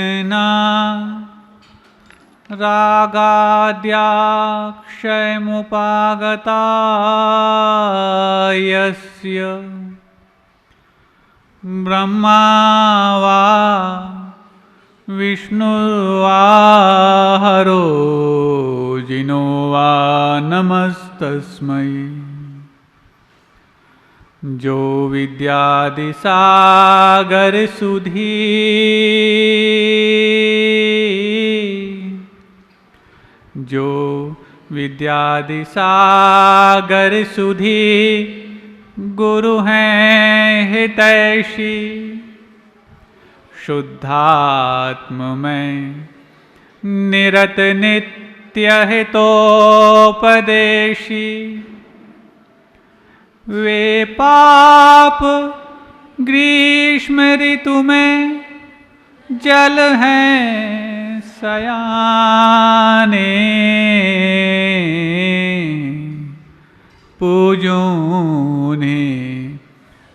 विना रागाद्याक्षयमुपागता यस्य ब्रह्मा वा विष्णुर्वा हरो जिनो वा नमस्तस्मै। जो विद्यादि सागर सुधी जो विद्यादि सागर सुधी गुरु हैं हितैषी शुद्धात्म में निरत नित्य हितोपदेशी। वे पाप ग्रीष्म ऋतु में जल हैं सयाने पूजो उन्हें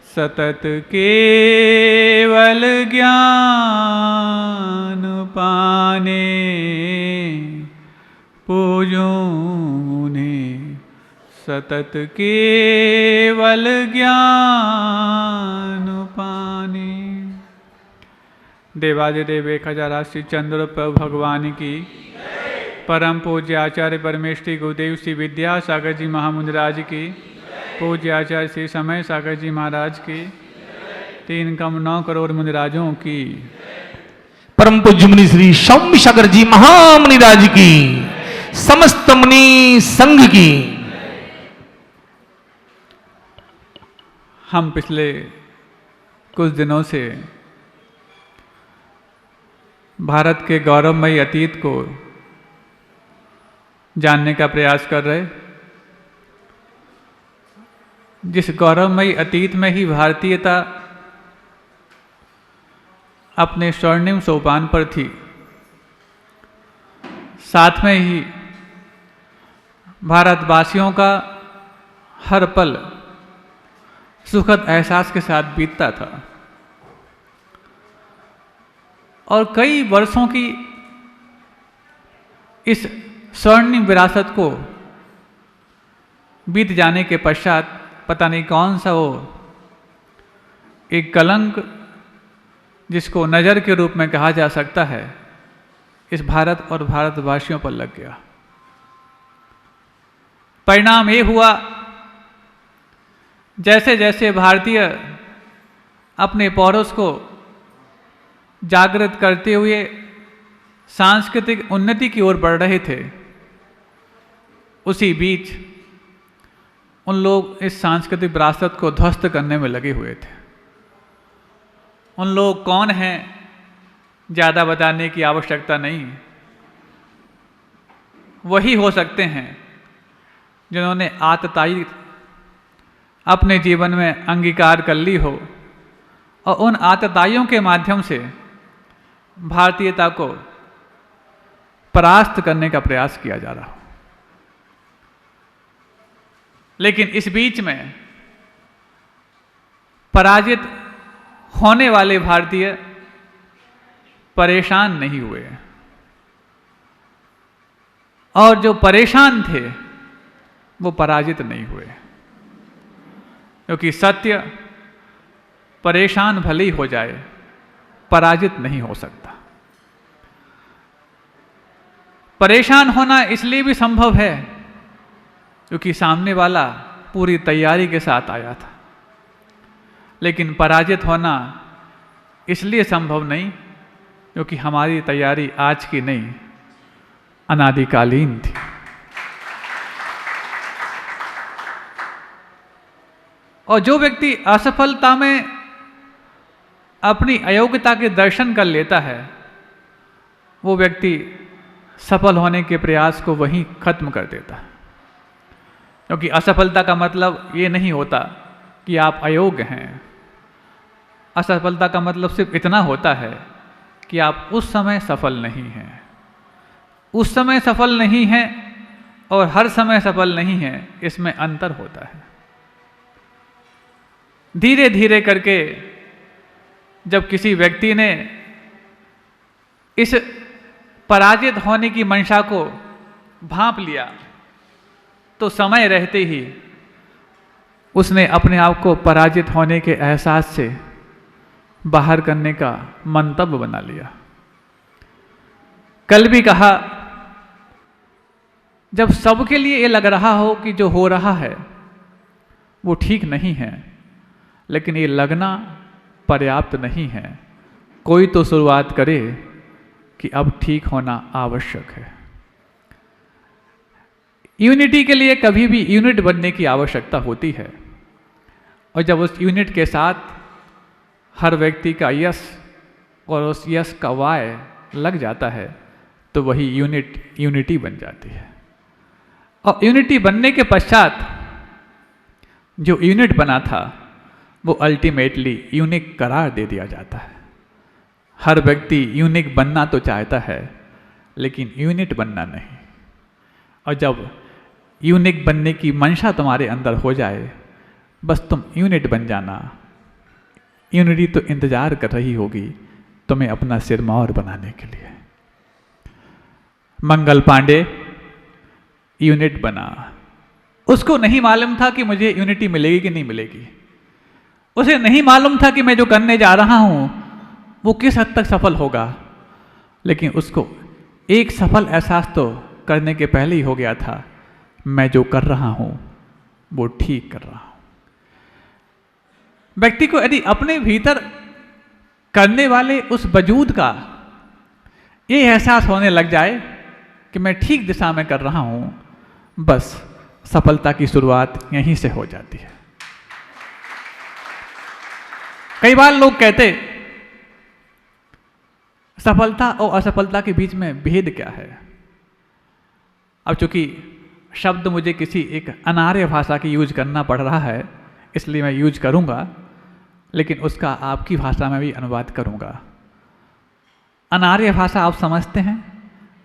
सतत केवल ज्ञान पाने पूजो उन्हें सतत केवल ज्ञान पाने। देवादिदेव 1008 चंद्र प्रभु भगवान की परम पूज्य आचार्य परमेष्ठी गुरुदेव श्री विद्यासागर जी महामुनिराज की पूज्य आचार्य श्री समय सागर जी महाराज की 3,9 करोड़ मुनिराजों की परम पूज्य मुनि श्री सौम्य सागर जी महामुनिराज की समस्त मुनि संघ की। हम पिछले कुछ दिनों से भारत के गौरवमयी अतीत को जानने का प्रयास कर रहे, जिस गौरवमयी अतीत में ही भारतीयता अपने स्वर्णिम सोपान पर थी, साथ में ही भारतवासियों का हर पल सुखद एहसास के साथ बीतता था और कई वर्षों की इस स्वर्णिम विरासत को बीत जाने के पश्चात पता नहीं कौन सा वो एक कलंक जिसको नज़र के रूप में कहा जा सकता है इस भारत और भारतवासियों पर लग गया। परिणाम ये हुआ, जैसे जैसे भारतीय अपने पौरुष को जागृत करते हुए सांस्कृतिक उन्नति की ओर बढ़ रहे थे, उसी बीच उन लोग इस सांस्कृतिक विरासत को ध्वस्त करने में लगे हुए थे। उन लोग कौन हैं ज़्यादा बताने की आवश्यकता नहीं, वही हो सकते हैं जिन्होंने आतताई अपने जीवन में अंगीकार कर ली हो और उन आतताइयों के माध्यम से भारतीयता को परास्त करने का प्रयास किया जा रहा हो। लेकिन इस बीच में पराजित होने वाले भारतीय परेशान नहीं हुए और जो परेशान थे वो पराजित नहीं हुए, क्योंकि सत्य परेशान भले ही हो जाए पराजित नहीं हो सकता। परेशान होना इसलिए भी संभव है क्योंकि सामने वाला पूरी तैयारी के साथ आया था, लेकिन पराजित होना इसलिए संभव नहीं क्योंकि हमारी तैयारी आज की नहीं अनादिकालीन थी। और जो व्यक्ति असफलता में अपनी अयोग्यता के दर्शन कर लेता है, वो व्यक्ति सफल होने के प्रयास को वहीं खत्म कर देता है, क्योंकि असफलता का मतलब ये नहीं होता कि आप अयोग्य हैं। असफलता का मतलब सिर्फ इतना होता है कि आप उस समय सफल नहीं हैं। उस समय सफल नहीं हैं और हर समय सफल नहीं हैं, इसमें अंतर होता है। धीरे धीरे करके जब किसी व्यक्ति ने इस पराजित होने की मंशा को भांप लिया तो समय रहते ही उसने अपने आप को पराजित होने के एहसास से बाहर करने का मंतव्य बना लिया। कल भी कहा, जब सबके लिए ये लग रहा हो कि जो हो रहा है वो ठीक नहीं है, लेकिन ये लगना पर्याप्त नहीं है, कोई तो शुरुआत करे कि अब ठीक होना आवश्यक है। यूनिटी के लिए कभी भी यूनिट बनने की आवश्यकता होती है, और जब उस यूनिट के साथ हर व्यक्ति का यस और उस यस का वाय लग जाता है तो वही यूनिटी बन जाती है। और यूनिटी बनने के पश्चात जो यूनिट बना था वो अल्टीमेटली यूनिक करार दे दिया जाता है। हर व्यक्ति यूनिक बनना तो चाहता है, लेकिन यूनिट बनना नहीं। और जब यूनिक बनने की मंशा तुम्हारे अंदर हो जाए, बस तुम यूनिट बन जाना। यूनिटी तो इंतजार कर रही होगी तुम्हें अपना सिरमौर बनाने के लिए। मंगल पांडे यूनिट बना। उसको नहीं मालूम था कि मुझे यूनिटी मिलेगी कि नहीं मिलेगी। उसे नहीं मालूम था कि मैं जो करने जा रहा हूं वो किस हद तक सफल होगा, लेकिन उसको एक सफल एहसास तो करने के पहले ही हो गया था, मैं जो कर रहा हूं वो ठीक कर रहा हूं। व्यक्ति को यदि अपने भीतर करने वाले उस वजूद का ये एहसास होने लग जाए कि मैं ठीक दिशा में कर रहा हूं, बस सफलता की शुरुआत यहीं से हो जाती है। कई बार लोग कहते सफलता और असफलता के बीच में भेद क्या है। अब चूंकि शब्द मुझे किसी एक अनार्य भाषा की यूज करना पड़ रहा है, इसलिए मैं यूज करूंगा, लेकिन उसका आपकी भाषा में भी अनुवाद करूंगा। अनार्य भाषा आप समझते हैं,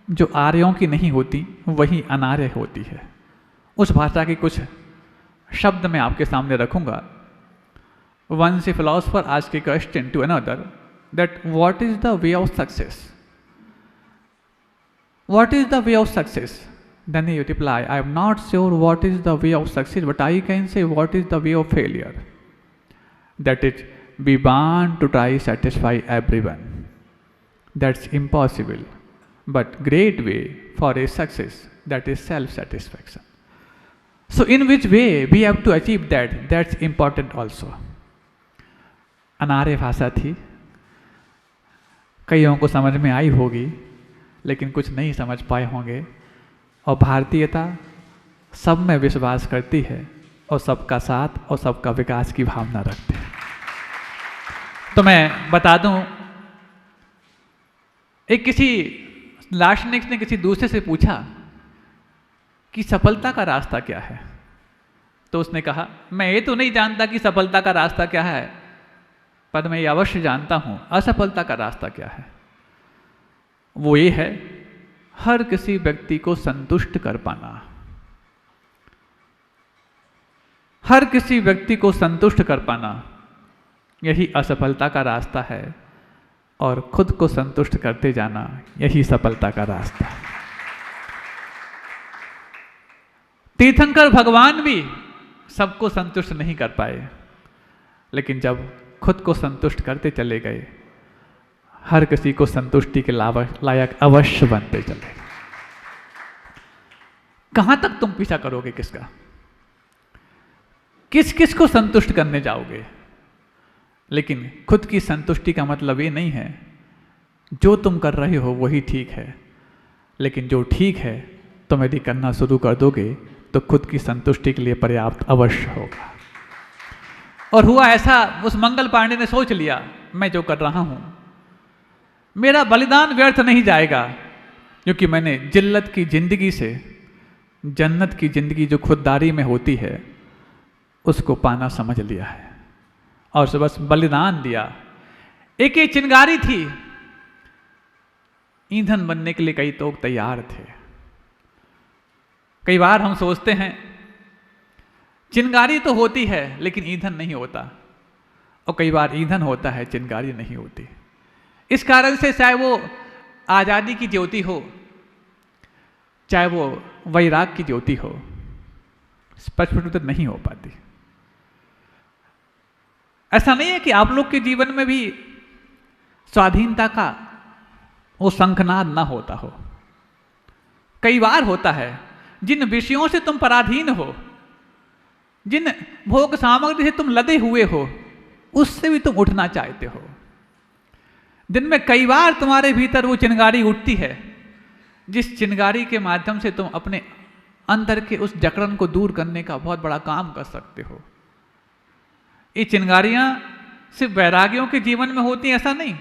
जो आर्यों की नहीं होती वही अनार्य होती है। उस भाषा के कुछ शब्द मैं आपके सामने रखूंगा। Once a philosopher asked a question to another that what is the way of success? What is the way of success? Then he replied, I am not sure what is the way of success, but I can say what is the way of failure. That is, we want to try satisfy everyone. That's impossible. But great way for a success, that is self-satisfaction. So in which way we have to achieve that? That's important also. अनार्य भाषा थी, कईयों को समझ में आई होगी, लेकिन कुछ नहीं समझ पाए होंगे। और भारतीयता सब में विश्वास करती है और सबका साथ और सबका विकास की भावना रखते हैं। तो मैं बता दूं, एक किसी दार्शनिक ने किसी दूसरे से पूछा कि सफलता का रास्ता क्या है। तो उसने कहा, मैं ये तो नहीं जानता कि सफलता का रास्ता क्या है, पर मैं ये अवश्य जानता हूं असफलता का रास्ता क्या है। वो ये है, हर किसी व्यक्ति को संतुष्ट कर पाना। हर किसी व्यक्ति को संतुष्ट कर पाना, यही असफलता का रास्ता है। और खुद को संतुष्ट करते जाना, यही सफलता का रास्ता है। तीर्थंकर भगवान भी सबको संतुष्ट नहीं कर पाए, लेकिन जब खुद को संतुष्ट करते चले गए, हर किसी को संतुष्टि के लायक अवश्य बनते चले। कहां तक तुम पीछा करोगे किसका? किस किस को संतुष्ट करने जाओगे? लेकिन खुद की संतुष्टि का मतलब ये नहीं है जो तुम कर रहे हो वही ठीक है, लेकिन जो ठीक है तुम यदि करना शुरू कर दोगे तो खुद की संतुष्टि के लिए पर्याप्त अवश्य होगा। और हुआ ऐसा, उस मंगल पांडे ने सोच लिया, मैं जो कर रहा हूं मेरा बलिदान व्यर्थ नहीं जाएगा, क्योंकि मैंने जिल्लत की जिंदगी से जन्नत की जिंदगी जो खुददारी में होती है उसको पाना समझ लिया है, और बस बलिदान दिया। एक ये चिंगारी थी, ईंधन बनने के लिए कई लोग तैयार थे। कई बार हम सोचते हैं चिंगारी तो होती है लेकिन ईंधन नहीं होता, और कई बार ईंधन होता है चिंगारी नहीं होती। इस कारण से चाहे वो आज़ादी की ज्योति हो, चाहे वो वैराग की ज्योति हो, स्पष्ट नहीं हो पाती। ऐसा नहीं है कि आप लोग के जीवन में भी स्वाधीनता का वो शंखनाद ना होता हो। कई बार होता है, जिन विषयों से तुम पराधीन हो, जिन भोग सामग्री से तुम लदे हुए हो, उससे भी तुम उठना चाहते हो। दिन में कई बार तुम्हारे भीतर वो चिंगारी उठती है, जिस चिंगारी के माध्यम से तुम अपने अंदर के उस जकड़न को दूर करने का बहुत बड़ा काम कर सकते हो। ये चिंगारियां सिर्फ वैरागियों के जीवन में होती हैं ऐसा नहीं,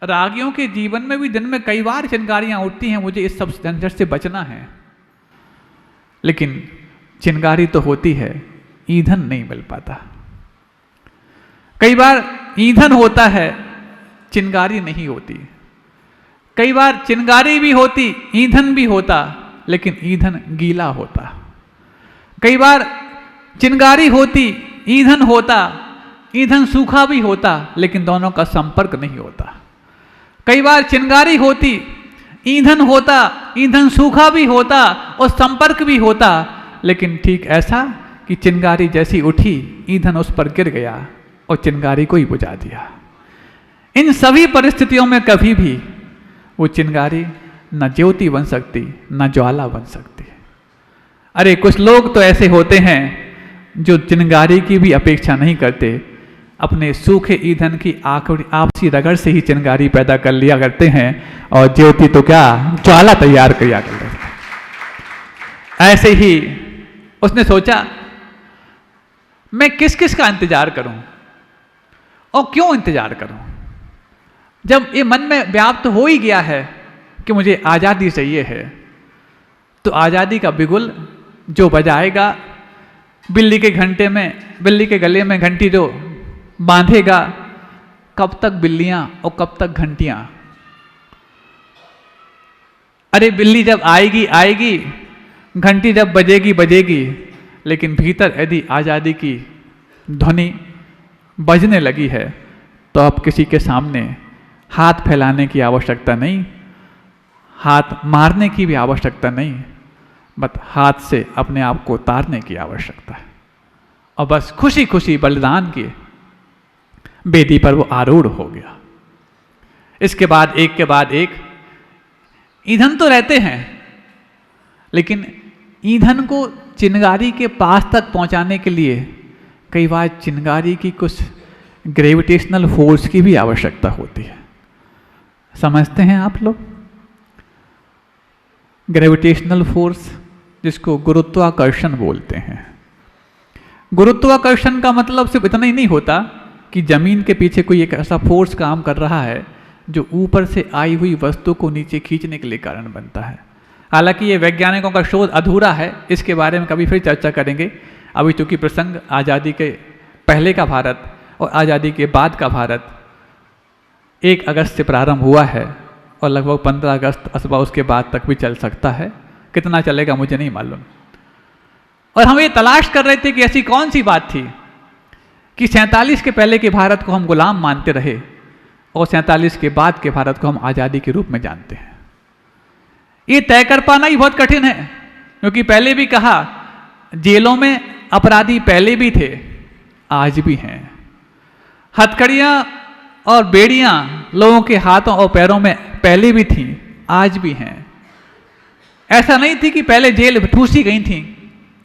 रागियों के जीवन में भी दिन में कई बार चिंगारियां उठती हैं, मुझे इस सब झंझट से बचना है। लेकिन चिंगारी तो होती है, ईंधन नहीं मिल पाता। कई बार ईंधन होता है, चिंगारी नहीं होती। कई बार चिंगारी भी होती, ईंधन भी होता, लेकिन ईंधन गीला होता। कई बार चिंगारी होती, ईंधन होता, ईंधन सूखा भी होता, लेकिन दोनों का संपर्क नहीं होता। कई बार चिंगारी होती, ईंधन होता, ईंधन सूखा भी होता और संपर्क भी होता, लेकिन ठीक ऐसा कि चिंगारी जैसी उठी, ईंधन उस पर गिर गया और चिंगारी को ही बुझा दिया। इन सभी परिस्थितियों में कभी भी वो चिंगारी न ज्योति बन सकती, न ज्वाला बन सकती। अरे कुछ लोग तो ऐसे होते हैं जो चिंगारी की भी अपेक्षा नहीं करते, अपने सूखे ईंधन की आपसी रगड़ से ही चिंगारी पैदा कर लिया करते हैं और ज्योति तो क्या ज्वाला तैयार किया करते हैं। ऐसे ही उसने सोचा, मैं किस किस का इंतजार करूं और क्यों इंतजार करूं, जब ये मन में व्याप्त हो ही गया है कि मुझे आज़ादी चाहिए है, तो आज़ादी का बिगुल जो बजाएगा, बिल्ली के गले में घंटी जो बांधेगा, कब तक बिल्लियां और कब तक घंटियां। अरे बिल्ली जब आएगी, घंटी जब बजेगी, लेकिन भीतर यदि आज़ादी की ध्वनि बजने लगी है तो अब किसी के सामने हाथ फैलाने की आवश्यकता नहीं, हाथ मारने की भी आवश्यकता नहीं, बस हाथ से अपने आप को उतारने की आवश्यकता है। और बस खुशी खुशी बलिदान किए, वेदी पर वो आरूढ़ हो गया। इसके बाद एक ईंधन तो रहते हैं, लेकिन ईंधन को चिंगारी के पास तक पहुंचाने के लिए कई बार चिंगारी की कुछ ग्रेविटेशनल फोर्स की भी आवश्यकता होती है। समझते हैं आप लोग? ग्रेविटेशनल फोर्स, जिसको गुरुत्वाकर्षण बोलते हैं। गुरुत्वाकर्षण का मतलब सिर्फ इतना ही नहीं होता कि जमीन के पीछे कोई एक ऐसा फोर्स काम कर रहा है जो ऊपर से आई हुई वस्तु को नीचे खींचने के लिए कारण बनता है। हालांकि ये वैज्ञानिकों का शोध अधूरा है, इसके बारे में कभी फिर चर्चा करेंगे। अभी चूंकि प्रसंग आज़ादी के पहले का भारत और आज़ादी के बाद का भारत 1 अगस्त से प्रारंभ हुआ है और लगभग 15 अगस्त अथवा उसके बाद तक भी चल सकता है। कितना चलेगा मुझे नहीं मालूम। और हम ये तलाश कर रहे थे कि ऐसी कौन सी बात थी कि 47 के पहले के भारत को हम गुलाम मानते रहे और 47 के बाद के भारत को हम आज़ादी के रूप में जानते हैं। ये तय कर पाना ही बहुत कठिन है, क्योंकि पहले भी कहा, जेलों में अपराधी पहले भी थे, आज भी हैं। हथकड़ियाँ और बेड़ियाँ लोगों के हाथों और पैरों में पहले भी थीं, आज भी हैं। ऐसा नहीं थी कि पहले जेल ठूसी गई थी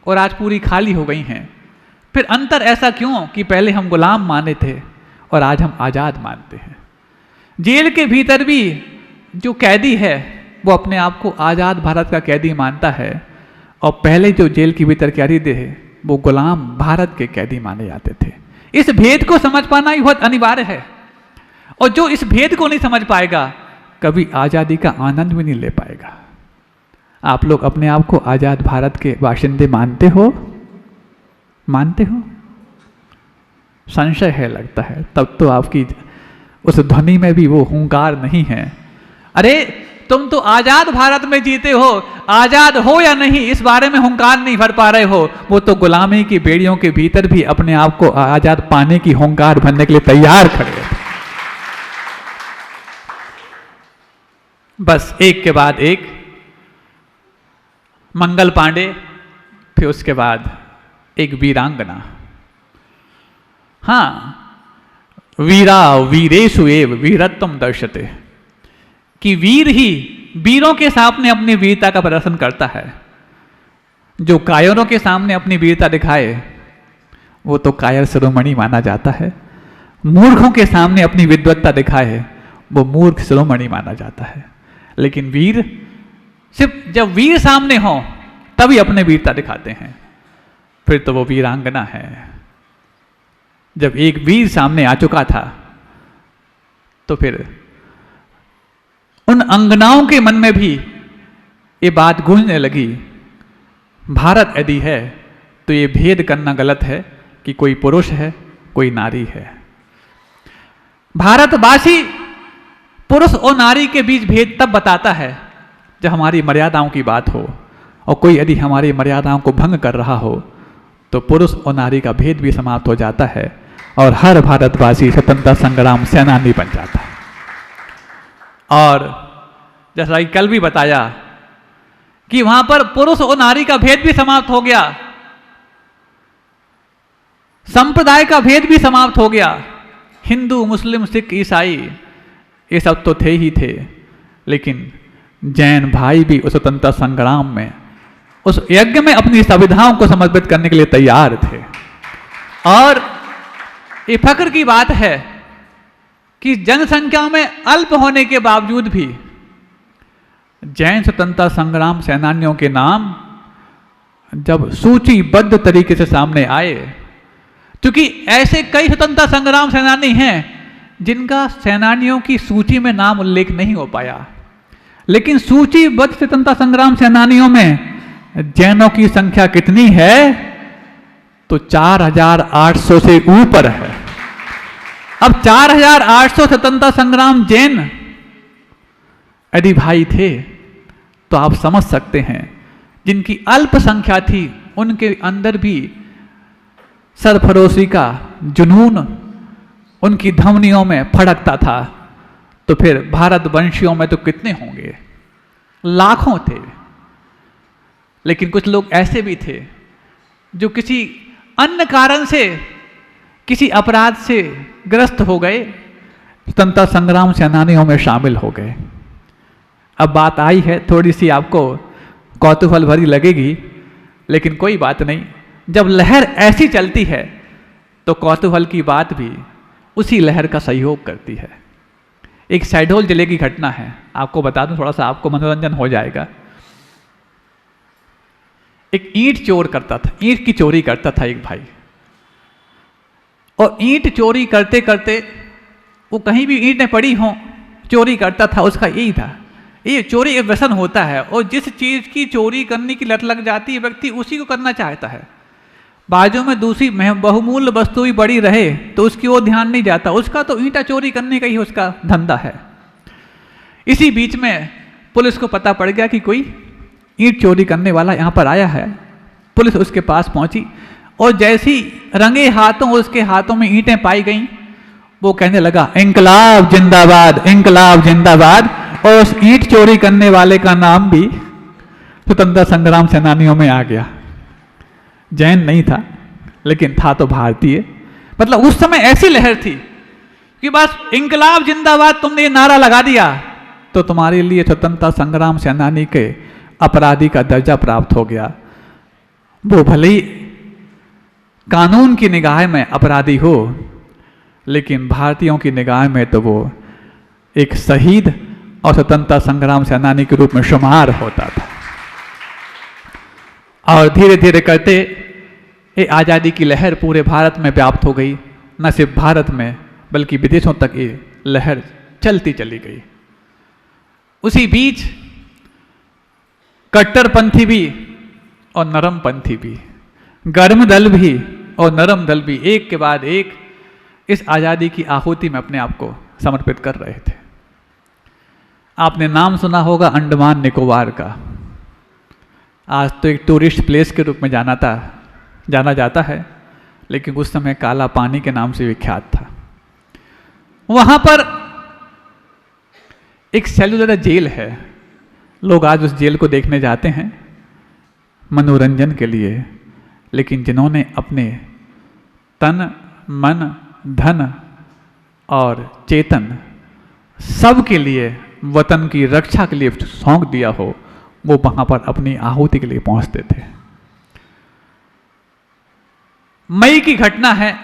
और आज पूरी खाली हो गई हैं। फिर अंतर ऐसा क्यों कि पहले हम गुलाम माने थे और आज हम आज़ाद मानते हैं। जेल के भीतर भी जो कैदी है वो अपने आप को आज़ाद भारत का कैदी मानता है, और पहले जो जेल के भीतर कैदी थे वो गुलाम भारत के कैदी माने जाते थे। इस भेद को समझ पाना ही बहुत अनिवार्य है, और जो इस भेद को नहीं समझ पाएगा कभी आज़ादी का आनंद भी नहीं ले पाएगा। आप लोग अपने आप को आज़ाद भारत के बाशिंदे मानते हो? मानते हो? संशय है लगता है, तब तो आपकी उस ध्वनि में भी वो हुंकार नहीं है। अरे तुम तो आज़ाद भारत में जीते हो, आज़ाद हो या नहीं इस बारे में हुंकार नहीं भर पा रहे हो। वो तो गुलामी की बेड़ियों के भीतर भी अपने आप को आज़ाद पाने की हुंकार भरने के लिए तैयार खड़े हैं। बस एक के बाद एक, मंगल पांडे, फिर उसके बाद एक वीरांगना। हाँ, वीरा वीरेषु एव वीरत्वम दर्शते, कि वीर ही वीरों के सामने अपनी वीरता का प्रदर्शन करता है। जो कायरों के सामने अपनी वीरता दिखाए वो तो कायर शिरोमणि माना जाता है। मूर्खों के सामने अपनी विद्वत्ता दिखाए वो मूर्ख शिरोमणि माना जाता है। लेकिन वीर सिर्फ जब वीर सामने हो तभी अपने वीरता दिखाते हैं, फिर तो वो वीरांगना है। जब एक वीर सामने आ चुका था तो फिर उन अंगनाओं के मन में भी ये बात गूंजने लगी, भारत यदि है तो ये भेद करना गलत है कि कोई पुरुष है कोई नारी है। भारतवासी पुरुष और नारी के बीच भेद तब बताता है जब हमारी मर्यादाओं की बात हो, और कोई यदि हमारी मर्यादाओं को भंग कर रहा हो तो पुरुष और नारी का भेद भी समाप्त हो जाता है और हर भारतवासी स्वतंत्रता संग्राम सेनानी बन जाता है। और जैसा कि कल भी बताया कि वहां पर पुरुष और नारी का भेद भी समाप्त हो गया, संप्रदाय का भेद भी समाप्त हो गया। हिंदू, मुस्लिम, सिख, ईसाई ये सब तो थे ही थे, लेकिन जैन भाई भी उस स्वतंत्रता संग्राम में, उस यज्ञ में अपनी संविधाओं को समर्पित करने के लिए तैयार थे। और ये फक्र की बात है कि जनसंख्या में अल्प होने के बावजूद भी जैन स्वतंत्रता संग्राम सेनानियों के नाम जब सूचीबद्ध तरीके से सामने आए, क्योंकि ऐसे कई स्वतंत्रता संग्राम सेनानी हैं जिनका सेनानियों की सूची में नाम उल्लेख नहीं हो पाया, लेकिन सूचीबद्ध स्वतंत्रता संग्राम सेनानियों में जैनों की संख्या कितनी है तो 4800 से ऊपर है। अब 4800 स्वतंत्रता संग्राम जैन यदि भाई थे तो आप समझ सकते हैं जिनकी अल्प संख्या थी उनके अंदर भी सरफरोशी का जुनून उनकी धमनियों में फड़कता था, तो फिर भारतवंशियों में तो कितने होंगे, लाखों थे। लेकिन कुछ लोग ऐसे भी थे जो किसी अन्य कारण से, किसी अपराध से ग्रस्त हो गए, स्वतंत्रता संग्राम सेनानियों में शामिल हो गए। अब बात आई है, थोड़ी सी आपको कौतूहल भरी लगेगी, लेकिन कोई बात नहीं। जब लहर ऐसी चलती है तो कौतूहल की बात भी उसी लहर का सहयोग करती है। एक शहडोल जिले की घटना है, आपको बता दूं, थोड़ा सा आपको मनोरंजन हो जाएगा। एक ईंट चोर करता था, ईंट की चोरी करता था एक भाई, और ईंट चोरी करते करते वो कहीं भी ईंटें पड़ी हों चोरी करता था। उसका यही था, ये चोरी एक व्यसन होता है, और जिस चीज़ की चोरी करने की लत लग जाती है व्यक्ति उसी को करना चाहता है। बाजू में दूसरी बहुमूल्य वस्तु भी बड़ी रहे तो उसकी ओर ध्यान नहीं जाता, उसका तो ईंटा चोरी करने का ही उसका धंधा है। इसी बीच में पुलिस को पता पड़ गया कि कोई ईंट चोरी करने वाला यहाँ पर आया है। पुलिस उसके पास पहुंची और जैसी रंगे हाथों उसके हाथों में ईंटें पाई गईं, वो कहने लगा इंकलाब जिंदाबाद, इंकलाब जिंदाबाद। और उस ईंट चोरी करने वाले का नाम भी स्वतंत्रता संग्राम सेनानियों में आ गया। जैन नहीं था लेकिन था तो भारतीय। मतलब उस समय ऐसी लहर थी कि बस इंकलाब जिंदाबाद तुमने ये नारा लगा दिया तो तुम्हारे लिए स्वतंत्रता संग्राम सेनानी के अपराधी का दर्जा प्राप्त हो गया। वो भले ही कानून की निगाह में अपराधी हो, लेकिन भारतीयों की निगाह में तो वो एक शहीद और स्वतंत्रता संग्राम सेनानी के रूप में शुमार होता था। और धीरे धीरे करते ये आज़ादी की लहर पूरे भारत में व्याप्त हो गई। न सिर्फ भारत में बल्कि विदेशों तक ये लहर चलती चली गई। उसी बीच कट्टरपंथी भी और नरमपंथी भी, गर्म दल भी और नरम दल भी एक के बाद एक इस आज़ादी की आहुति में अपने आप को समर्पित कर रहे थे। आपने नाम सुना होगा अंडमान निकोबार का। आज तो एक टूरिस्ट प्लेस के रूप में जाना जाता है, लेकिन उस समय काला पानी के नाम से विख्यात था। वहां पर एक सेलुलर जेल है, लोग आज उस जेल को देखने जाते हैं मनोरंजन के लिए, लेकिन जिन्होंने अपने तन मन धन और चेतन सब के लिए वतन की रक्षा के लिए सौंप दिया हो, वो वहां पर अपनी आहुति के लिए पहुंचते थे। मई की घटना है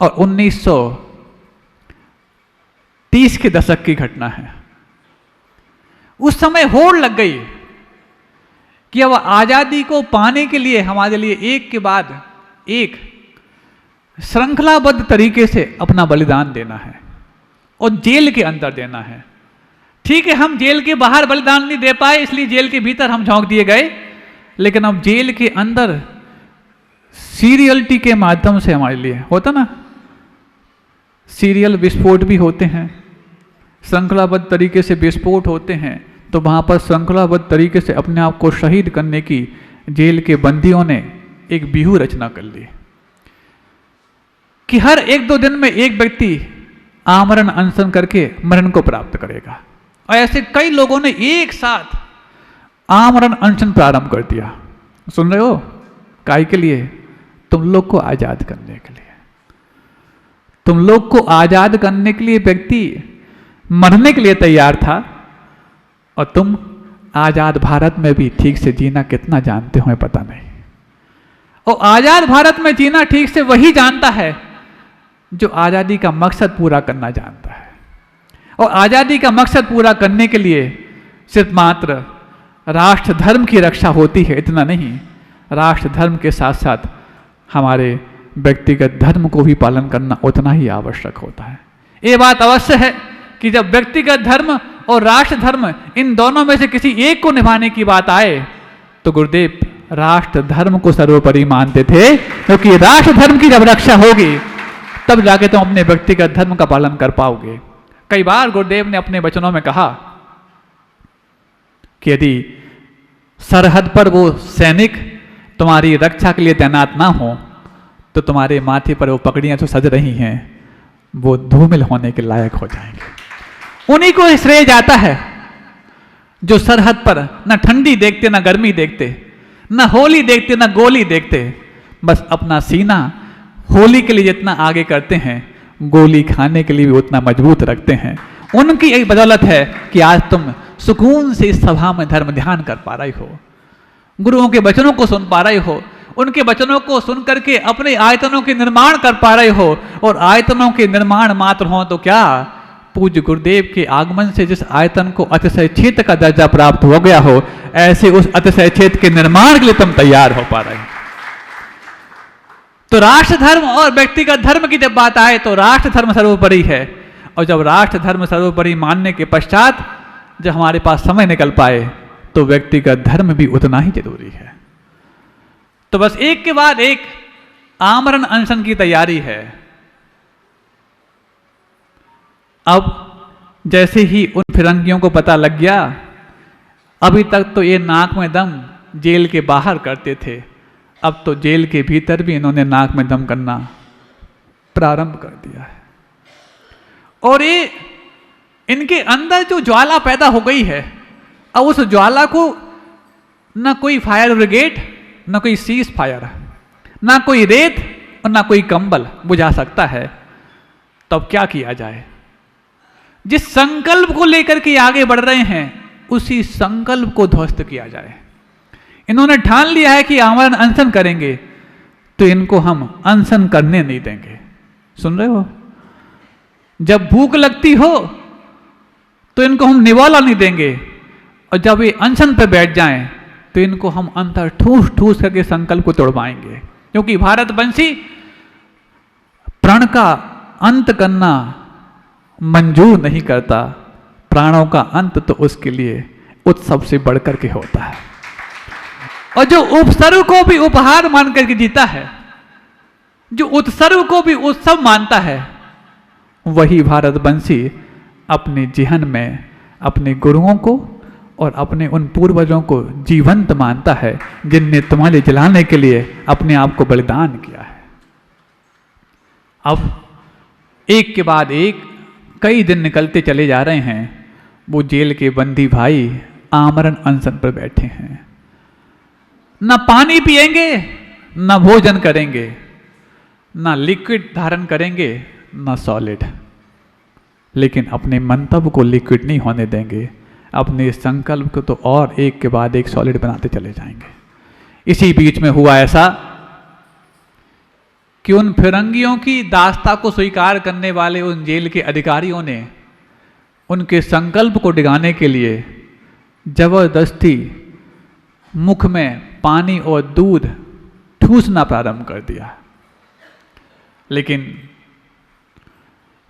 और 1930 के दशक की घटना है। उस समय होड़ लग गई कि अब आजादी को पाने के लिए हमारे लिए एक के बाद एक श्रृंखलाबद्ध तरीके से अपना बलिदान देना है और जेल के अंदर देना है। ठीक है, हम जेल के बाहर बलिदान नहीं दे पाए, इसलिए जेल के भीतर हम झोंक दिए गए, लेकिन अब जेल के अंदर सीरियलिटी के माध्यम से हमारे लिए होता ना, सीरियल विस्फोट भी होते हैं, श्रृंखलाबद्ध तरीके से विस्फोट होते हैं, तो वहां पर श्रृंखलाबद्ध तरीके से अपने आप को शहीद करने की जेल के बंदियों ने एक व्यूह रचना कर ली कि हर 1-2 दिन में एक व्यक्ति आमरण अनशन करके मरण को प्राप्त करेगा। और ऐसे कई लोगों ने एक साथ आमरण अनशन प्रारंभ कर दिया। सुन रहे हो? काहे के लिए? तुम लोग को आजाद करने के लिए। तुम लोग को आजाद करने के लिए व्यक्ति मरने के लिए तैयार था, और तुम आजाद भारत में भी ठीक से जीना कितना जानते हो पता नहीं। और आजाद भारत में जीना ठीक से वही जानता है जो आजादी का मकसद पूरा करना जानता है। और आजादी का मकसद पूरा करने के लिए सिर्फ मात्र राष्ट्र धर्म की रक्षा होती है इतना नहीं, राष्ट्र धर्म के साथ साथ हमारे व्यक्तिगत धर्म को भी पालन करना उतना ही आवश्यक होता है। ये बात अवश्य है कि जब व्यक्तिगत धर्म और राष्ट्र धर्म इन दोनों में से किसी एक को निभाने की बात आए तो गुरुदेव राष्ट्र धर्म को सर्वोपरि मानते थे, क्योंकि राष्ट्र धर्म की जब रक्षा होगी तब जाके तुम अपने व्यक्तिगत धर्म का पालन कर पाओगे। कई बार गुरुदेव ने अपने वचनों में कहा कि यदि सरहद पर वो सैनिक तुम्हारी रक्षा के लिए तैनात ना हो तो तुम्हारे माथे पर वो पगड़ियां जो सज रही हैं वो धूमिल होने के लायक हो जाएंगे। उन्हीं को श्रेय जाता है जो सरहद पर न ठंडी देखते न गर्मी देखते, न होली देखते न गोली देखते, बस अपना सीना होली के लिए जितना आगे करते हैं गोली खाने के लिए भी उतना मजबूत रखते हैं। उनकी एक बदौलत है कि आज तुम सुकून से इस सभा में धर्म ध्यान कर पा रही हो, गुरुओं के वचनों को सुन पा रहे हो, उनके वचनों को सुन करके अपने आयतनों के निर्माण कर पा रहे हो। और आयतनों के निर्माण मात्र हो तो क्या, पूज्य गुरुदेव के आगमन से जिस आयतन को अतिशय क्षेत्र का दर्जा प्राप्त हो गया हो, ऐसे उस अतिशय क्षेत्र के निर्माण के लिए तुम तैयार हो पा रहे हो। तो राष्ट्र धर्म और व्यक्तिगत धर्म की जब बात आए तो राष्ट्र धर्म सर्वोपरि है, और जब राष्ट्र धर्म सर्वोपरि मानने के पश्चात जब हमारे पास समय निकल पाए तो व्यक्तिगत धर्म भी उतना ही जरूरी है। तो बस एक के बाद एक आमरण अनशन की तैयारी है। अब जैसे ही उन फिरंगियों को पता लग गया, अभी तक तो ये नाक में दम जेल के बाहर करते थे, अब तो जेल के भीतर भी इन्होंने नाक में दम करना प्रारंभ कर दिया है। और ये इनके अंदर जो ज्वाला पैदा हो गई है, अब उस ज्वाला को न कोई फायर ब्रिगेड, न कोई सीज फायर, न कोई रेत और न कोई कंबल बुझा सकता है। तब क्या किया जाए? जिस संकल्प को लेकर के आगे बढ़ रहे हैं उसी संकल्प को ध्वस्त किया जाए। इन्होंने ठान लिया है कि आमरण अनशन करेंगे, तो इनको हम अनशन करने नहीं देंगे। सुन रहे हो? जब भूख लगती हो तो इनको हम निवाला नहीं देंगे, और जब ये अनशन पर बैठ जाएं तो इनको हम अंतर ठूस ठूस करके संकल्प को तोड़वाएंगे। क्योंकि भारतवंशी प्रण का अंत करना मंजूर नहीं करता, प्राणों का अंत तो उसके लिए उत्सव से बढ़कर के होता है। और जो उपसर्ग को भी उपहार मान करके जीता है, जो उत्सर्ग को भी उत्सव मानता है, वही भारतवंशी अपने जिहन में अपने गुरुओं को और अपने उन पूर्वजों को जीवंत मानता है जिनने तुम्हारे जलाने के लिए अपने आप को बलिदान किया है। अब एक के बाद एक कई दिन निकलते चले जा रहे हैं, वो जेल के बंदी भाई आमरण अनशन पर बैठे हैं। न पानी पिएंगे, न भोजन करेंगे, न लिक्विड धारण करेंगे, न सॉलिड। लेकिन अपने मंतव्य को लिक्विड नहीं होने देंगे, अपने संकल्प को तो और एक के बाद एक सॉलिड बनाते चले जाएंगे। इसी बीच में हुआ ऐसा कि उन फिरंगियों की दास्ता को स्वीकार करने वाले उन जेल के अधिकारियों ने उनके संकल्प को डिगाने के लिए जबरदस्ती मुख में पानी और दूध ठूसना प्रारंभ कर दिया। लेकिन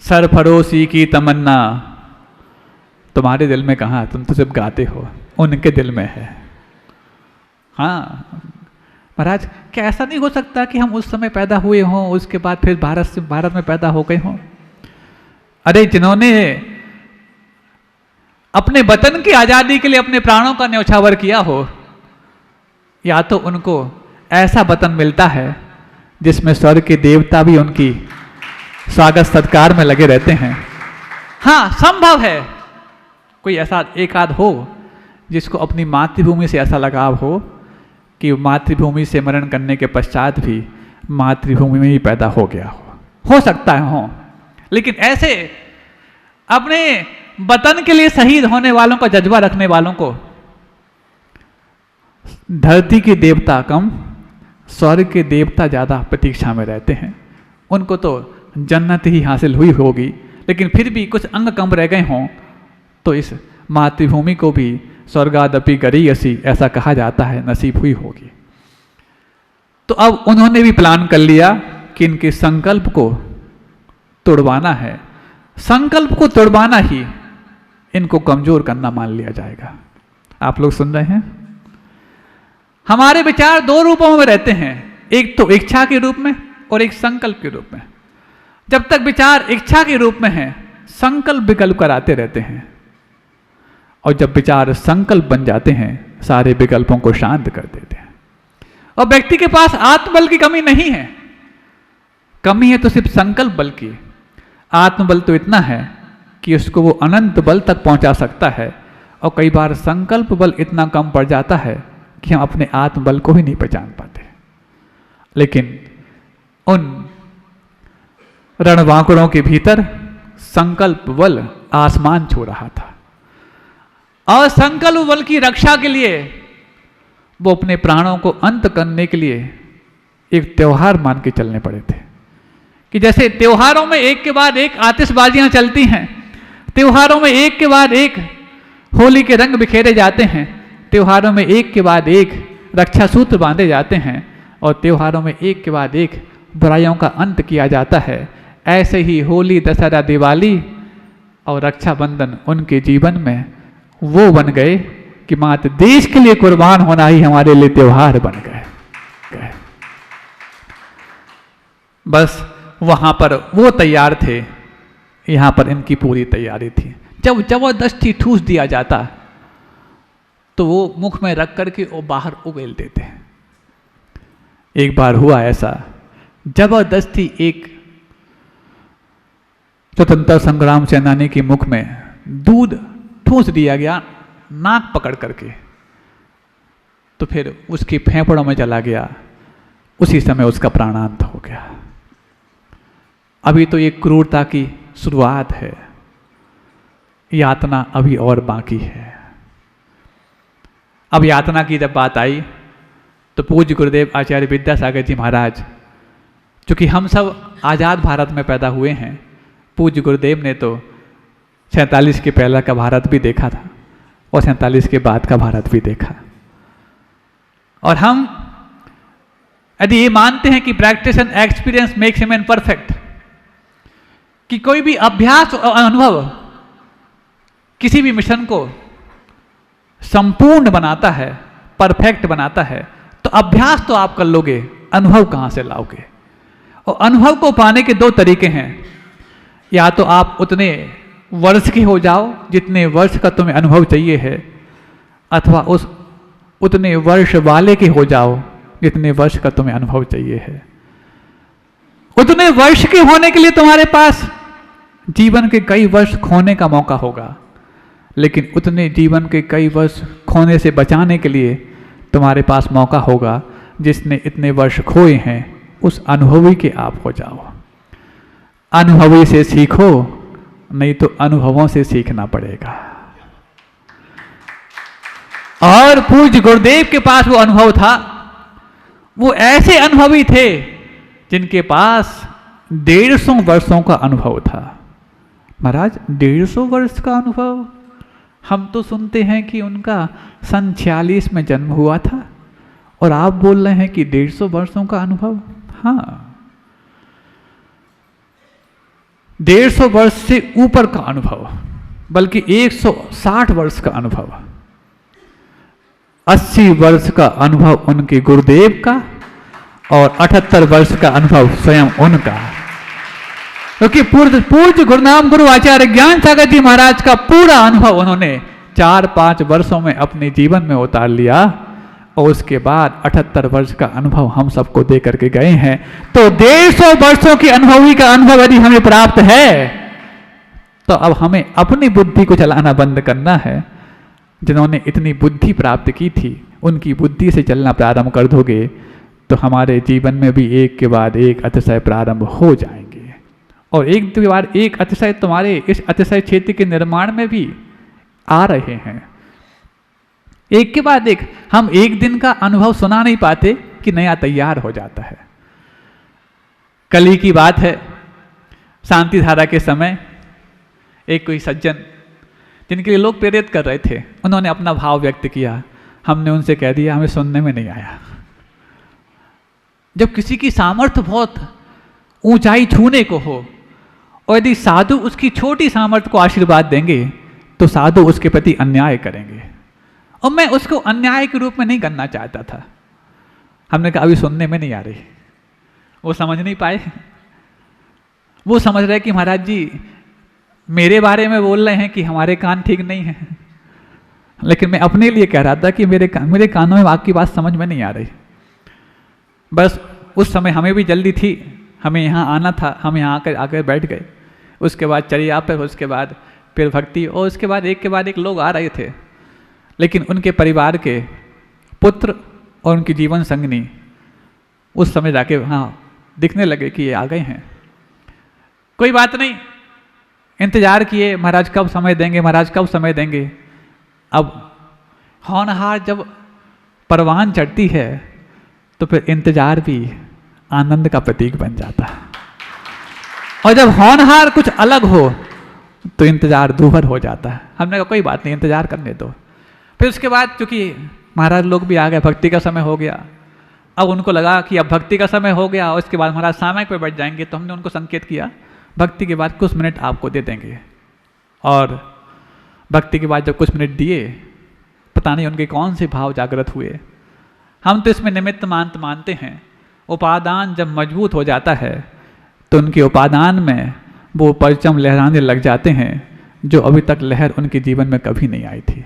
सरफरोशी की तमन्ना तुम्हारे दिल में कहाँ, तुम तो सिर्फ गाते हो, उनके दिल में है। हाँ महाराज, क्या ऐसा नहीं हो सकता कि हम उस समय पैदा हुए हों, उसके बाद फिर भारत में पैदा हो गए हों? अरे जिन्होंने अपने वतन की आज़ादी के लिए अपने प्राणों का न्यौछावर किया हो, या तो उनको ऐसा वतन मिलता है जिसमें स्वर्ग के देवता भी उनकी स्वागत सत्कार में लगे रहते हैं। हाँ, संभव है कोई ऐसा एक आध हो जिसको अपनी मातृभूमि से ऐसा लगाव हो कि मातृभूमि से मरण करने के पश्चात भी मातृभूमि में ही पैदा हो गया हो सकता है हो। लेकिन ऐसे अपने वतन के लिए शहीद होने वालों का जज्बा रखने वालों को धरती के देवता कम, स्वर्ग के देवता ज़्यादा प्रतीक्षा में रहते हैं। उनको तो जन्नत ही हासिल हुई होगी, लेकिन फिर भी कुछ अंग कम रह गए हों तो इस मातृभूमि को भी स्वर्गादपि गरीयसी ऐसा कहा जाता है, नसीब हुई होगी। तो अब उन्होंने भी प्लान कर लिया कि इनके संकल्प को तोड़वाना है। संकल्प को तोड़वाना ही इनको कमजोर करना मान लिया जाएगा। आप लोग सुन रहे हैं? हमारे विचार दो रूपों में रहते हैं, एक तो इच्छा के रूप में और एक संकल्प के रूप में। जब तक विचार इच्छा के रूप में है, संकल्प विकल्प कराते रहते हैं, और जब विचार संकल्प बन जाते हैं, सारे विकल्पों को शांत कर देते हैं। और व्यक्ति के पास आत्मबल की कमी नहीं है, कमी है तो सिर्फ संकल्प बल की। आत्मबल तो इतना है कि उसको वो अनंत बल तक पहुंचा सकता है, और कई बार संकल्प बल इतना कम पड़ जाता है कि हम अपने आत्मबल को ही नहीं पहचान पाते। लेकिन उन रणवांकुरों के भीतर संकल्प बल आसमान छू रहा था, और संकल्प बल की रक्षा के लिए वो अपने प्राणों को अंत करने के लिए एक त्योहार मान के चलने पड़े थे। कि जैसे त्योहारों में एक के बाद एक आतिशबाजियां चलती हैं, त्योहारों में एक के बाद एक होली के रंग बिखेरे जाते हैं, त्योहारों में एक के बाद एक रक्षा सूत्र बांधे जाते हैं, और त्योहारों में एक के बाद एक बुराइयों का अंत किया जाता है, ऐसे ही होली, दशहरा, दिवाली और रक्षाबंधन उनके जीवन में वो बन गए कि मात्र देश के लिए कुर्बान होना ही हमारे लिए त्योहार बन गए। बस वहां पर वो तैयार थे, यहां पर इनकी पूरी तैयारी थी। जब जबरदस्ती ठूस दिया जाता तो वो मुख में रख करके वो बाहर उगेल देते हैं। एक बार हुआ ऐसा, जबरदस्ती एक स्वतंत्रता संग्राम सेनानी के मुख में दूध ठूस दिया गया, नाक पकड़ करके, तो फिर उसके फेफड़ों में चला गया, उसी समय उसका प्राणांत हो गया। अभी तो ये क्रूरता की शुरुआत है, यातना अभी और बाकी है। अब यातना की जब बात आई तो पूज्य गुरुदेव आचार्य विद्यासागर जी महाराज, चूँकि हम सब आज़ाद भारत में पैदा हुए हैं, पूज्य गुरुदेव ने तो 47 के पहला का भारत भी देखा था और 47 के बाद का भारत भी देखा। और हम यदि ये मानते हैं कि practice and experience makes him perfect, कि कोई भी अभ्यास और अनुभव किसी भी मिशन को संपूर्ण बनाता है, परफेक्ट बनाता है, तो अभ्यास तो आप कर लोगे, अनुभव कहाँ से लाओगे? और अनुभव को पाने के दो तरीके हैं, या तो आप उतने वर्ष के हो जाओ जितने वर्ष का तुम्हें अनुभव चाहिए है, अथवा उस उतने वर्ष वाले के हो जाओ जितने वर्ष का तुम्हें अनुभव चाहिए है। उतने वर्ष के होने के लिए तुम्हारे पास जीवन के कई वर्ष खोने का मौका होगा, लेकिन उतने जीवन के कई वर्ष खोने से बचाने के लिए तुम्हारे पास मौका होगा। जिसने इतने वर्ष खोए हैं उस अनुभवी के आप हो जाओ। अनुभवी से सीखो, नहीं तो अनुभवों से सीखना पड़ेगा। और पूज्य गुरुदेव के पास वो अनुभव था। वो ऐसे अनुभवी थे जिनके पास 150 वर्षों का अनुभव था। महाराज 150 वर्ष का अनुभव? हम तो सुनते हैं कि उनका सन 46 में जन्म हुआ था और आप बोल रहे हैं कि 150 वर्षों का अनुभव। हाँ, 150 वर्ष से ऊपर का अनुभव, बल्कि 160 वर्ष का अनुभव। 80 वर्ष का अनुभव उनके गुरुदेव का और 78 वर्ष का अनुभव स्वयं उनका। क्योंकि पूज्य गुरुनाम गुरु आचार्य ज्ञान सागर जी महाराज का पूरा अनुभव उन्होंने 4-5 वर्षों में अपने जीवन में उतार लिया और उसके बाद 78 वर्ष का अनुभव हम सबको दे करके गए हैं। तो 150 वर्षों की अनुभवी का अनुभव यदि हमें प्राप्त है तो अब हमें अपनी बुद्धि को चलाना बंद करना है। जिन्होंने इतनी बुद्धि प्राप्त की थी उनकी बुद्धि से चलना प्रारंभ कर दोगे तो हमारे जीवन में भी एक के बाद एक अतिशय प्रारंभ हो जाएंगे। और एक के बाद एक अतिशय तुम्हारे इस अतिशय क्षेत्र के निर्माण में भी आ रहे हैं। एक के बाद एक हम एक दिन का अनुभव सुना नहीं पाते कि नया तैयार हो जाता है। कल ही की बात है, शांति धारा के समय एक कोई सज्जन जिनके लिए लोग प्रेरित कर रहे थे, उन्होंने अपना भाव व्यक्त किया। हमने उनसे कह दिया हमें सुनने में नहीं आया। जब किसी की सामर्थ्य बहुत ऊंचाई छूने को हो और यदि साधु उसकी छोटी सामर्थ्य को आशीर्वाद देंगे तो साधु उसके प्रति अन्याय करेंगे। और मैं उसको अन्याय के रूप में नहीं करना चाहता था। हमने कहा अभी सुनने में नहीं आ रही। वो समझ नहीं पाए। वो समझ रहे कि महाराज जी मेरे बारे में बोल रहे हैं कि हमारे कान ठीक नहीं है, लेकिन मैं अपने लिए कह रहा था कि मेरे कानों में आपकी बात समझ में नहीं आ रही। बस उस समय हमें भी जल्दी थी, हमें यहाँ आना था, हम यहाँ आकर बैठ गए। उसके बाद चर्या पर, उसके बाद फिर भक्ति, और उसके बाद एक लोग आ रहे थे, लेकिन उनके परिवार के पुत्र और उनकी जीवन संगनी उस समय जाके हाँ दिखने लगे कि ये आ गए हैं। कोई बात नहीं, इंतजार किए महाराज कब समय देंगे, महाराज कब समय देंगे। अब होनहार जब परवान चढ़ती है तो फिर इंतजार भी आनंद का प्रतीक बन जाता है। और जब होनहार कुछ अलग हो तो इंतजार दूभर हो जाता है। हमने कहा कोई बात नहीं, इंतजार करने दो। फिर उसके बाद चूंकि महाराज लोग भी आ गए, भक्ति का समय हो गया। अब उनको लगा कि अब भक्ति का समय हो गया और उसके बाद महाराज सामयिक पे बैठ जाएंगे, तो हमने उनको संकेत किया भक्ति के बाद कुछ मिनट आपको दे देंगे। और भक्ति के बाद जब कुछ मिनट दिए, पता नहीं उनके कौन से भाव जागृत हुए। हम तो इसमें निमित्त मानते हैं। उपादान जब मजबूत हो जाता है तो उनके उपादान में वो परचम लहराने लग जाते हैं जो अभी तक लहर उनके जीवन में कभी नहीं आई थी।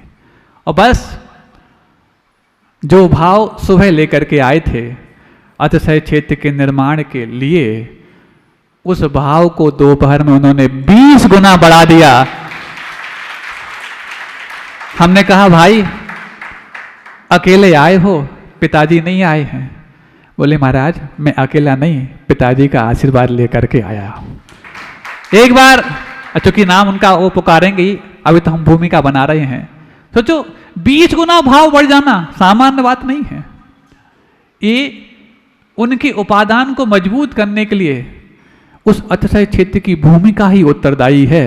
और बस जो भाव सुबह लेकर के आए थे अतिशय क्षेत्र के निर्माण के लिए, उस भाव को दोपहर में उन्होंने 20 गुना बढ़ा दिया। हमने कहा भाई अकेले आए हो, पिताजी नहीं आए हैं। बोले महाराज मैं अकेला नहीं, पिताजी का आशीर्वाद लेकर के आया हूं। एक बार चूंकि नाम उनका वो पुकारेंगे ही, अभी तो हम भूमिका बना रहे हैं। सोचो 20 गुना भाव बढ़ जाना सामान्य बात नहीं है। ये उनके उपादान को मजबूत करने के लिए उस अतिशय क्षेत्र की भूमिका ही उत्तरदायी है,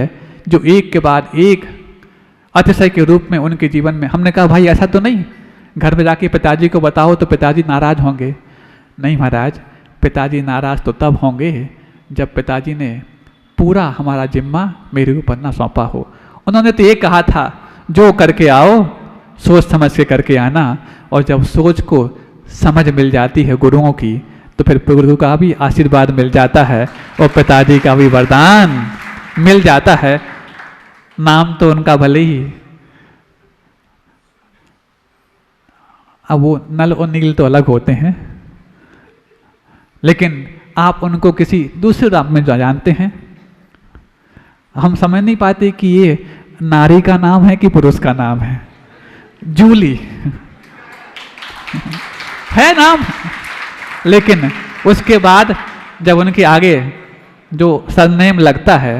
जो एक के बाद एक अतिशय के रूप में उनके जीवन में। हमने कहा भाई ऐसा तो नहीं घर में जाके पिताजी को बताओ तो पिताजी नाराज होंगे। नहीं महाराज, पिताजी नाराज तो तब होंगे जब पिताजी ने पूरा हमारा जिम्मा मेरे ऊपर ना सौंपा हो। उन्होंने तो ये कहा था जो करके आओ सोच समझ के करके आना। और जब सोच को समझ मिल जाती है गुरुओं की तो फिर गुरु का भी आशीर्वाद मिल जाता है और पिताजी का भी वरदान मिल जाता है। नाम तो उनका भले ही, अब वो नल और नील तो अलग होते हैं, लेकिन आप उनको किसी दूसरे नाम में जानते हैं। हम समझ नहीं पाते कि ये नारी का नाम है कि पुरुष का नाम है। जूली है नाम, लेकिन उसके बाद जब उनके आगे जो सरनेम लगता है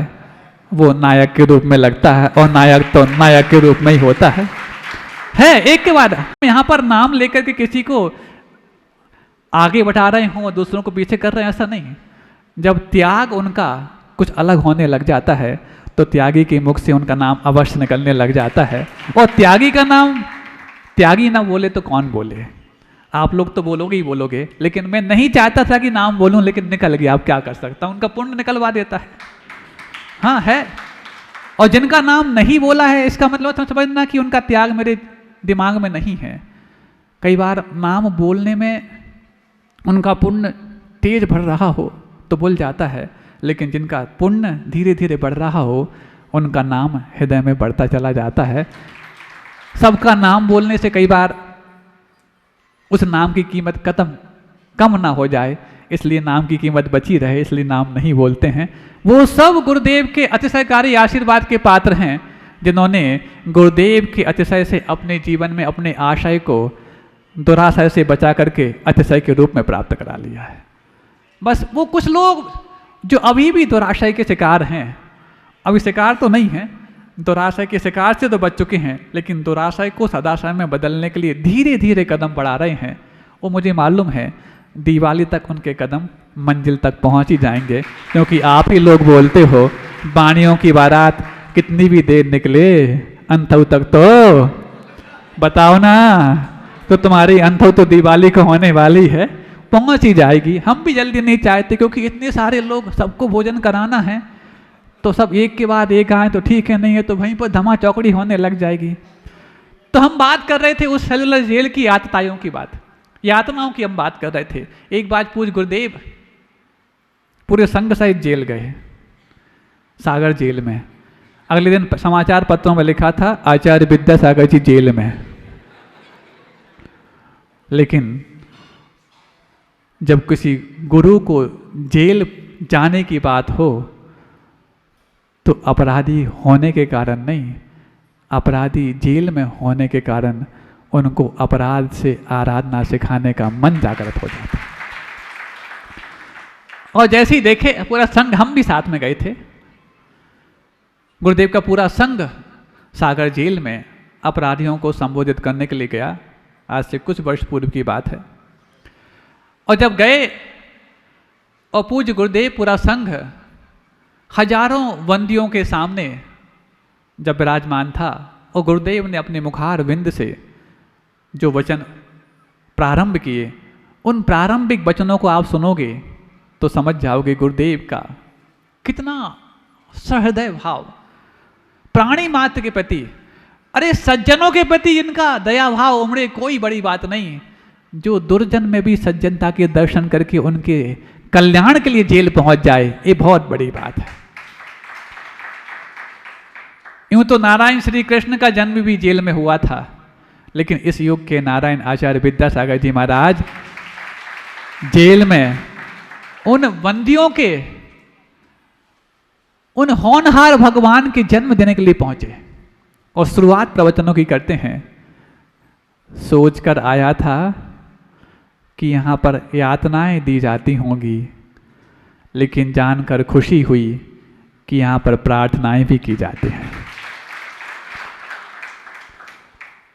वो नायक के रूप में लगता है, और नायक तो नायक के रूप में ही होता है। एक के बाद यहाँ पर नाम लेकर के किसी को आगे बढ़ा रहे हों, दूसरों को पीछे कर रहे हैं, ऐसा नहीं। जब त्याग उनका कुछ अलग होने लग जाता है तो त्यागी के मुख से उनका नाम अवश्य निकलने लग जाता है। और त्यागी का नाम त्यागी ना बोले तो कौन बोले, आप लोग तो बोलोगे ही बोलोगे, लेकिन मैं नहीं चाहता था कि नाम बोलूं, लेकिन निकल गया, आप क्या कर सकता हूं, उनका पुण्य निकलवा देता है। हाँ है। और जिनका नाम नहीं बोला है इसका मतलब समझना कि उनका त्याग मेरे दिमाग में नहीं है। कई बार नाम बोलने में उनका पुण्य तेज बढ़ रहा हो तो बोल जाता है, लेकिन जिनका पुण्य धीरे धीरे बढ़ रहा हो उनका नाम हृदय में बढ़ता चला जाता है। सबका नाम बोलने से कई बार उस नाम की कीमत कम ना हो जाए, इसलिए नाम की कीमत बची रहे, इसलिए नाम नहीं बोलते हैं। वो सब गुरुदेव के अतिशयकारी आशीर्वाद के पात्र हैं जिन्होंने गुरुदेव के अतिशय से अपने जीवन में अपने आशय को दुराशय से बचा करके अतिशय के रूप में प्राप्त करा लिया है। बस वो कुछ लोग जो अभी भी दुराशय के शिकार हैं, अभी शिकार तो नहीं हैं, दुराशय के शिकार से तो बच चुके हैं, लेकिन दुराशय को सदाशय में बदलने के लिए धीरे धीरे कदम बढ़ा रहे हैं। वो मुझे मालूम है दिवाली तक उनके कदम मंजिल तक पहुंच ही जाएंगे, क्योंकि आप ही लोग बोलते हो बाणियों की बारात कितनी भी देर निकले अंतों तक तो बताओ ना, तो तुम्हारी अंतों तो दिवाली को होने वाली है, पहुंच ही जाएगी। हम भी जल्दी नहीं चाहते क्योंकि इतने सारे लोग, सबको भोजन कराना है, तो सब एक के बाद एक आए तो ठीक है, नहीं है तो वहीं पर धमा चौकड़ी होने लग जाएगी। तो हम बात कर रहे थे उस सेलुलर जेल की यातनाओं की बात, यातनाओं की हम बात कर रहे थे। एक बार पूज्य गुरुदेव पूरे संघ सहित जेल गए, सागर जेल में। अगले दिन समाचार पत्रों में लिखा था आचार्य विद्यासागर जी जेल में। लेकिन जब किसी गुरु को जेल जाने की बात हो तो अपराधी होने के कारण नहीं, अपराधी जेल में होने के कारण उनको अपराध से आराधना सिखाने का मन जागृत हो जाता है। और जैसे ही देखे पूरा संघ, हम भी साथ में गए थे, गुरुदेव का पूरा संघ सागर जेल में अपराधियों को संबोधित करने के लिए गया। आज से कुछ वर्ष पूर्व की बात है। और जब गए और पूज्य गुरुदेव पूरा संघ हजारों बंदियों के सामने जब विराजमान था और गुरुदेव ने अपने मुखार विंद से जो वचन प्रारंभ किए, उन प्रारंभिक वचनों को आप सुनोगे तो समझ जाओगे गुरुदेव का कितना सहृदय भाव प्राणी मात्र के प्रति, अरे सज्जनों के प्रति जिनका दया भाव उमड़े, कोई बड़ी बात नहीं। जो दुर्जन में भी सज्जनता के दर्शन करके उनके कल्याण के लिए जेल पहुंच जाए, ये बहुत बड़ी बात है। यूं तो नारायण श्री कृष्ण का जन्म भी जेल में हुआ था, लेकिन इस युग के नारायण आचार्य विद्यासागर जी महाराज जेल में उन बंदियों के, उन होनहार भगवान के जन्म देने के लिए पहुंचे। और शुरुआत प्रवचनों की करते हैं, सोचकर आया था कि यहाँ पर यातनाएं दी जाती होंगी, लेकिन जानकर खुशी हुई कि यहाँ पर प्रार्थनाएं भी की जाती हैं।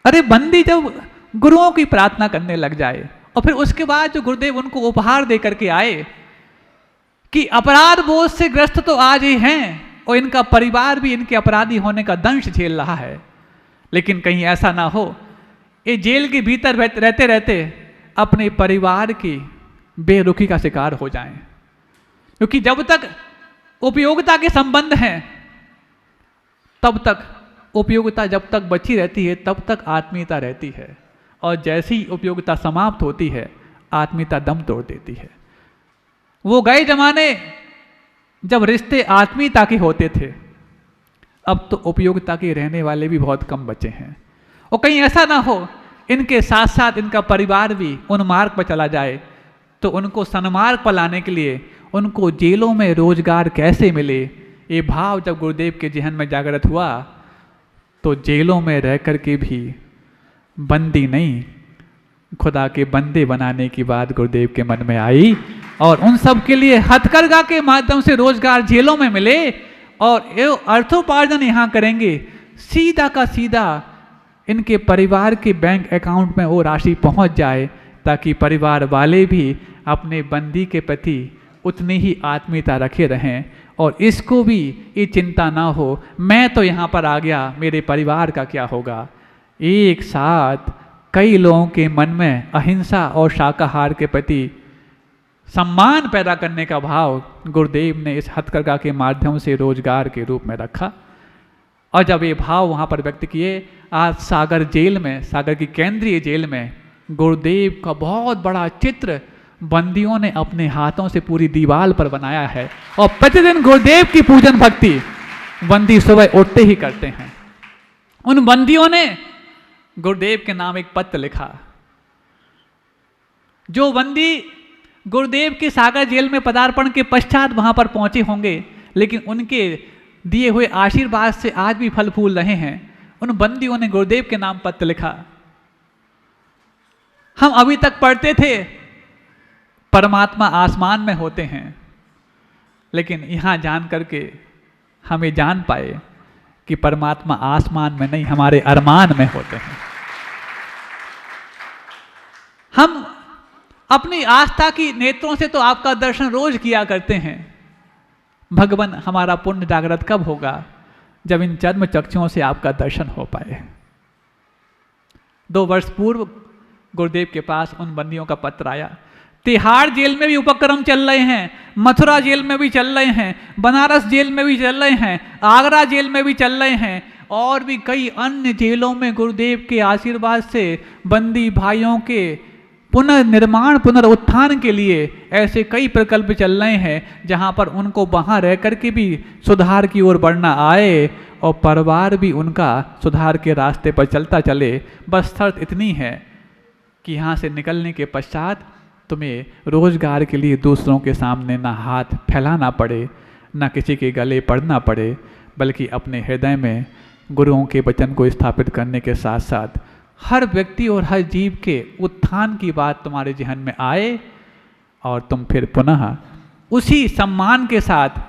अरे बंदी जब गुरुओं की प्रार्थना करने लग जाए और फिर उसके बाद जो गुरुदेव उनको उपहार दे करके आए कि अपराध बोझ से ग्रस्त तो आज ही हैं और इनका परिवार भी इनके अपराधी होने का दंश झेल रहा है, लेकिन कहीं ऐसा ना हो ये जेल के भीतर रहते रहते अपने परिवार की बेरुखी का शिकार हो जाएं। क्योंकि जब तक उपयोगिता के संबंध हैं तब तक उपयोगिता जब तक बची रहती है तब तक आत्मीयता रहती है, और जैसी ही उपयोगिता समाप्त होती है आत्मीयता दम तोड़ देती है। वो गए जमाने जब रिश्ते आत्मीयता के होते थे, अब तो उपयोगिता के रहने वाले भी बहुत कम बचे हैं। और कहीं ऐसा ना हो इनके साथ साथ इनका परिवार भी उन मार्ग पर चला जाए, तो उनको सन्मार्ग पर लाने के लिए उनको जेलों में रोजगार कैसे मिले ये भाव जब गुरुदेव के जहन में जागृत हुआ तो जेलों में रह कर के भी बंदी नहीं, खुदा के बंदे बनाने की बात गुरुदेव के मन में आई और उन सब के लिए हथकरघा के माध्यम से रोजगार जेलों में मिले और ये अर्थोपार्जन यहाँ करेंगे, सीधा का सीधा इनके परिवार के बैंक अकाउंट में वो राशि पहुँच जाए ताकि परिवार वाले भी अपने बंदी के प्रति उतनी ही आत्मीयता रखे रहें और इसको भी ये चिंता ना हो मैं तो यहाँ पर आ गया, मेरे परिवार का क्या होगा। एक साथ कई लोगों के मन में अहिंसा और शाकाहार के प्रति सम्मान पैदा करने का भाव गुरुदेव ने इस हथकरघा के माध्यम से रोजगार के रूप में रखा और जब ये भाव वहाँ पर व्यक्त किए, आज सागर जेल में, सागर की केंद्रीय जेल में गुरुदेव का बहुत बड़ा चित्र बंदियों ने अपने हाथों से पूरी दीवार पर बनाया है और प्रतिदिन गुरुदेव की पूजन भक्ति बंदी सुबह उठते ही करते हैं। उन बंदियों ने गुरुदेव के नाम एक पत्र लिखा। जो बंदी गुरुदेव के सागर जेल में पदार्पण के पश्चात वहां पर पहुंचे होंगे लेकिन उनके दिए हुए आशीर्वाद से आज भी फल फूल रहे हैं, उन बंदियों ने गुरुदेव के नाम पत्र लिखा। हम अभी तक पढ़ते थे परमात्मा आसमान में होते हैं, लेकिन यहाँ जान करके हमें जान पाए कि परमात्मा आसमान में नहीं हमारे अरमान में होते हैं। हम अपनी आस्था की नेत्रों से तो आपका दर्शन रोज किया करते हैं, भगवान हमारा पुण्य जागृत कब होगा? जब इन चर्म चक्षुओं से आपका दर्शन हो पाए। 2 वर्ष पूर्व गुरुदेव के पास उन बंदियों का पत्र आया। तिहाड़ जेल में भी उपक्रम चल रहे हैं, मथुरा जेल में भी चल रहे हैं, बनारस जेल में भी चल रहे हैं, आगरा जेल में भी चल रहे हैं और भी कई अन्य जेलों में गुरुदेव के आशीर्वाद से बंदी भाइयों के पुनर्निर्माण पुनरुत्थान के लिए ऐसे कई प्रकल्प चल रहे हैं जहां पर उनको वहां रह कर के भी सुधार की ओर बढ़ना आए और परिवार भी उनका सुधार के रास्ते पर चलता चले। बस शर्त इतनी है कि यहाँ से निकलने के पश्चात तुम्हें रोजगार के लिए दूसरों के सामने ना हाथ फैलाना पड़े, ना किसी के गले पड़ना पड़े, बल्कि अपने हृदय में गुरुओं के वचन को स्थापित करने के साथ साथ हर व्यक्ति और हर जीव के उत्थान की बात तुम्हारे जहन में आए और तुम फिर पुनः उसी सम्मान के साथ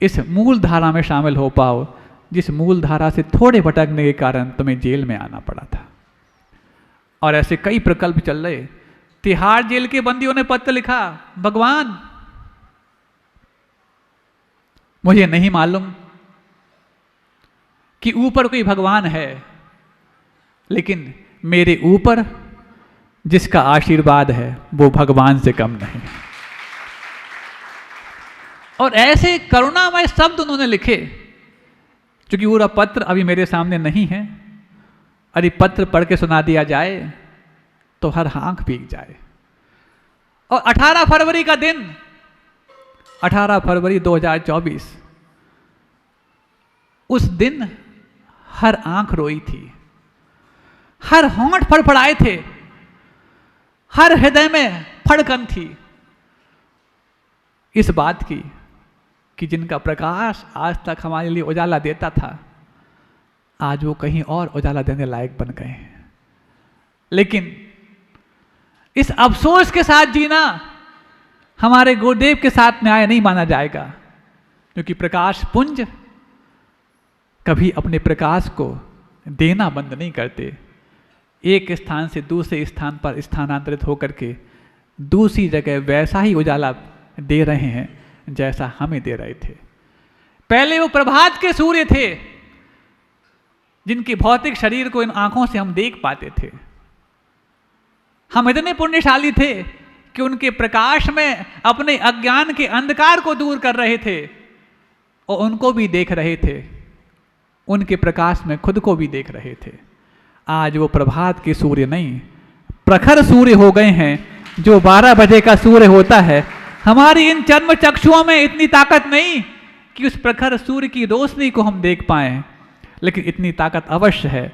इस मूल धारा में शामिल हो पाओ जिस मूल धारा से थोड़े भटकने के कारण तुम्हें जेल में आना पड़ा था। और ऐसे कई प्रकल्प चल रहे। तिहाड़ जेल के बंदियों ने पत्र लिखा, भगवान मुझे नहीं मालूम कि ऊपर कोई भगवान है, लेकिन मेरे ऊपर जिसका आशीर्वाद है वो भगवान से कम नहीं। और ऐसे करुणामय शब्द उन्होंने लिखे, क्योंकि पूरा पत्र अभी मेरे सामने नहीं है। अरे पत्र पढ़ के सुना दिया जाए तो हर आंख भीग जाए। और 18 फरवरी का दिन, 18 फरवरी 2024, उस दिन हर आंख रोई थी, हर होंठ फड़फड़ाए थे, हर हृदय में फड़कन थी इस बात की कि जिनका प्रकाश आज तक हमारे लिए उजाला देता था, आज वो कहीं और उजाला देने लायक बन गए हैं। लेकिन इस अफसोस के साथ जीना हमारे गुरुदेव के साथ न्याय नहीं माना जाएगा, क्योंकि प्रकाश पुंज कभी अपने प्रकाश को देना बंद नहीं करते। एक स्थान से दूसरे स्थान पर स्थानांतरित होकर के दूसरी जगह वैसा ही उजाला दे रहे हैं जैसा हमें दे रहे थे। पहले वो प्रभात के सूर्य थे जिनके भौतिक शरीर को इन आंखों से हम देख पाते थे। हम इतने पुण्यशाली थे कि उनके प्रकाश में अपने अज्ञान के अंधकार को दूर कर रहे थे और उनको भी देख रहे थे, उनके प्रकाश में खुद को भी देख रहे थे। आज वो प्रभात के सूर्य नहीं, प्रखर सूर्य हो गए हैं, जो 12 बजे का सूर्य होता है। हमारी इन चर्म चक्षुओं में इतनी ताकत नहीं कि उस प्रखर सूर्य की रोशनी को हम देख पाएं, लेकिन इतनी ताकत अवश्य है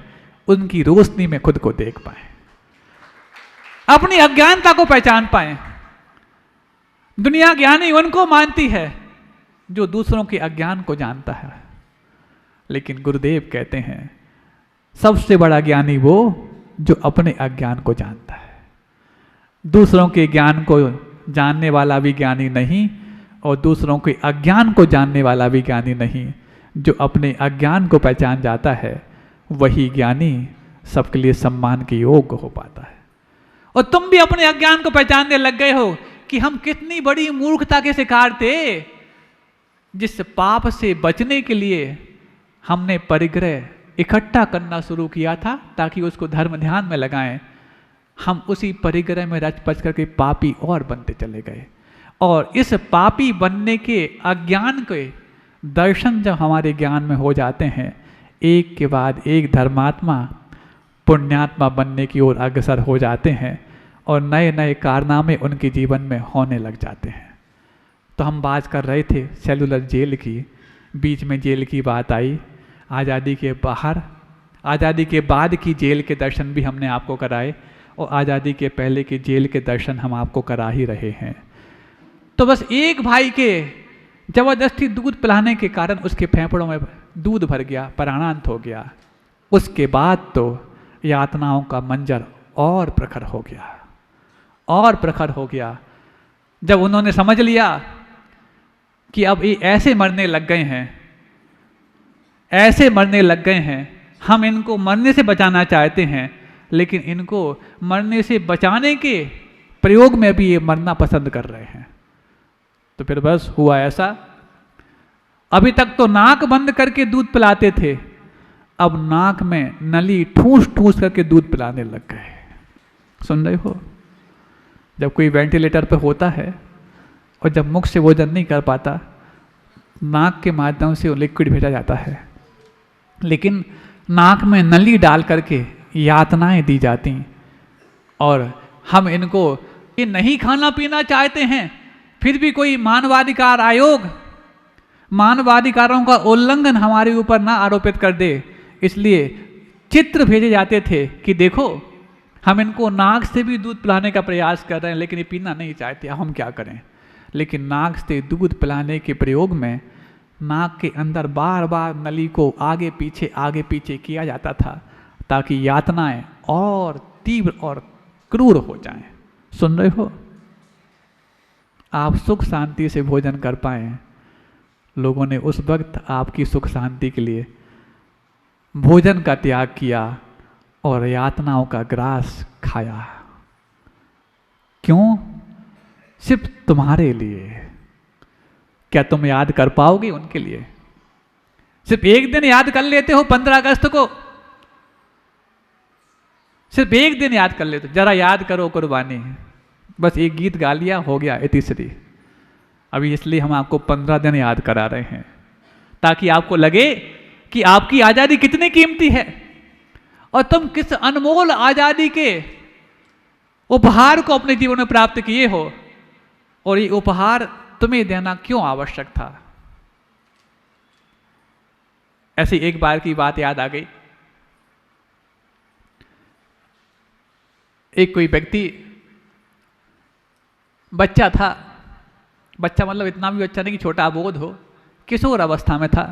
उनकी रोशनी में खुद को देख पाएं, अपनी अज्ञानता को पहचान पाएं। दुनिया ज्ञानी उनको मानती है जो दूसरों के अज्ञान को जानता है। लेकिन गुरुदेव कहते हैं सबसे बड़ा ज्ञानी वो जो अपने अज्ञान को जानता है। दूसरों के ज्ञान को जानने वाला भी ज्ञानी नहीं और दूसरों के अज्ञान को जानने वाला भी ज्ञानी नहीं। जो अपने अज्ञान को पहचान जाता है वही ज्ञानी सबके लिए सम्मान के योग्य हो पाता है। और तुम भी अपने अज्ञान को पहचानने लग गए हो कि हम कितनी बड़ी मूर्खता के शिकार थे, जिस पाप से बचने के लिए हमने परिग्रह इकट्ठा करना शुरू किया था ताकि उसको धर्म ध्यान में लगाएं। हम उसी परिग्रह में रच पच करके पापी और बनते चले गए। और इस पापी बनने के अज्ञान के दर्शन जब हमारे ज्ञान में हो जाते हैं, एक के बाद एक धर्मात्मा पुण्यात्मा बनने की ओर अग्रसर हो जाते हैं और नए नए कारनामे उनके जीवन में होने लग जाते हैं। तो हम बात कर रहे थे सेलुलर जेल की, बीच में जेल की बात आई। आज़ादी के बाहर, आज़ादी के बाद की जेल के दर्शन भी हमने आपको कराए और आज़ादी के पहले के जेल के दर्शन हम आपको करा ही रहे हैं। तो बस एक भाई के जबरदस्ती दूध पिलाने के कारण उसके फेफड़ों में दूध भर गया, प्राणांत हो गया। उसके बाद तो यातनाओं का मंजर और प्रखर हो गया, और प्रखर हो गया। जब उन्होंने समझ लिया कि अब ये ऐसे मरने लग गए हैं, ऐसे मरने लग गए हैं, हम इनको मरने से बचाना चाहते हैं लेकिन इनको मरने से बचाने के प्रयोग में भी ये मरना पसंद कर रहे हैं। तो फिर बस हुआ ऐसा, अभी तक तो नाक बंद करके दूध पिलाते थे, अब नाक में नली ठूस ठूस करके दूध पिलाने लग गए। सुन रहे हो? जब कोई वेंटिलेटर पे होता है और जब मुख से भोजन नहीं कर पाता, नाक के माध्यम से लिक्विड भेजा जाता है, लेकिन नाक में नली डाल करके यातनाएं दी जाती और हम इनको ये नहीं खाना पीना चाहते हैं, फिर भी कोई मानवाधिकार आयोग मानवाधिकारों का उल्लंघन हमारे ऊपर ना आरोपित कर दे, इसलिए चित्र भेजे जाते थे कि देखो हम इनको नाक से भी दूध पिलाने का प्रयास कर रहे हैं लेकिन ये पीना नहीं चाहते, हम क्या करें। लेकिन नाक से दूध पिलाने के प्रयोग में नाक के अंदर बार बार नली को आगे पीछे किया जाता था ताकि यातनाएं और तीव्र और क्रूर हो जाएं। सुन रहे हो? आप सुख शांति से भोजन कर पाए। लोगों ने उस वक्त आपकी सुख शांति के लिए भोजन का त्याग किया और यातनाओं का ग्रास खाया। क्यों? सिर्फ तुम्हारे लिए। क्या तुम याद कर पाओगे उनके लिए? सिर्फ एक दिन याद कर लेते हो 15 अगस्त को, सिर्फ एक दिन याद कर लेते हो। जरा याद करो कुर्बानी, बस एक गीत गा लिया, हो गया इतिश्री। अभी इसलिए हम आपको 15 दिन याद करा रहे हैं ताकि आपको लगे कि आपकी आज़ादी कितनी कीमती है और तुम किस अनमोल आज़ादी के उपहार को अपने जीवन में प्राप्त किए हो और ये उपहार तुम्हें देना क्यों आवश्यक था। ऐसी एक बार की बात याद आ गई। एक कोई व्यक्ति, बच्चा था, बच्चा मतलब इतना भी बच्चा नहीं कि छोटा अबोध हो, किशोर अवस्था में था।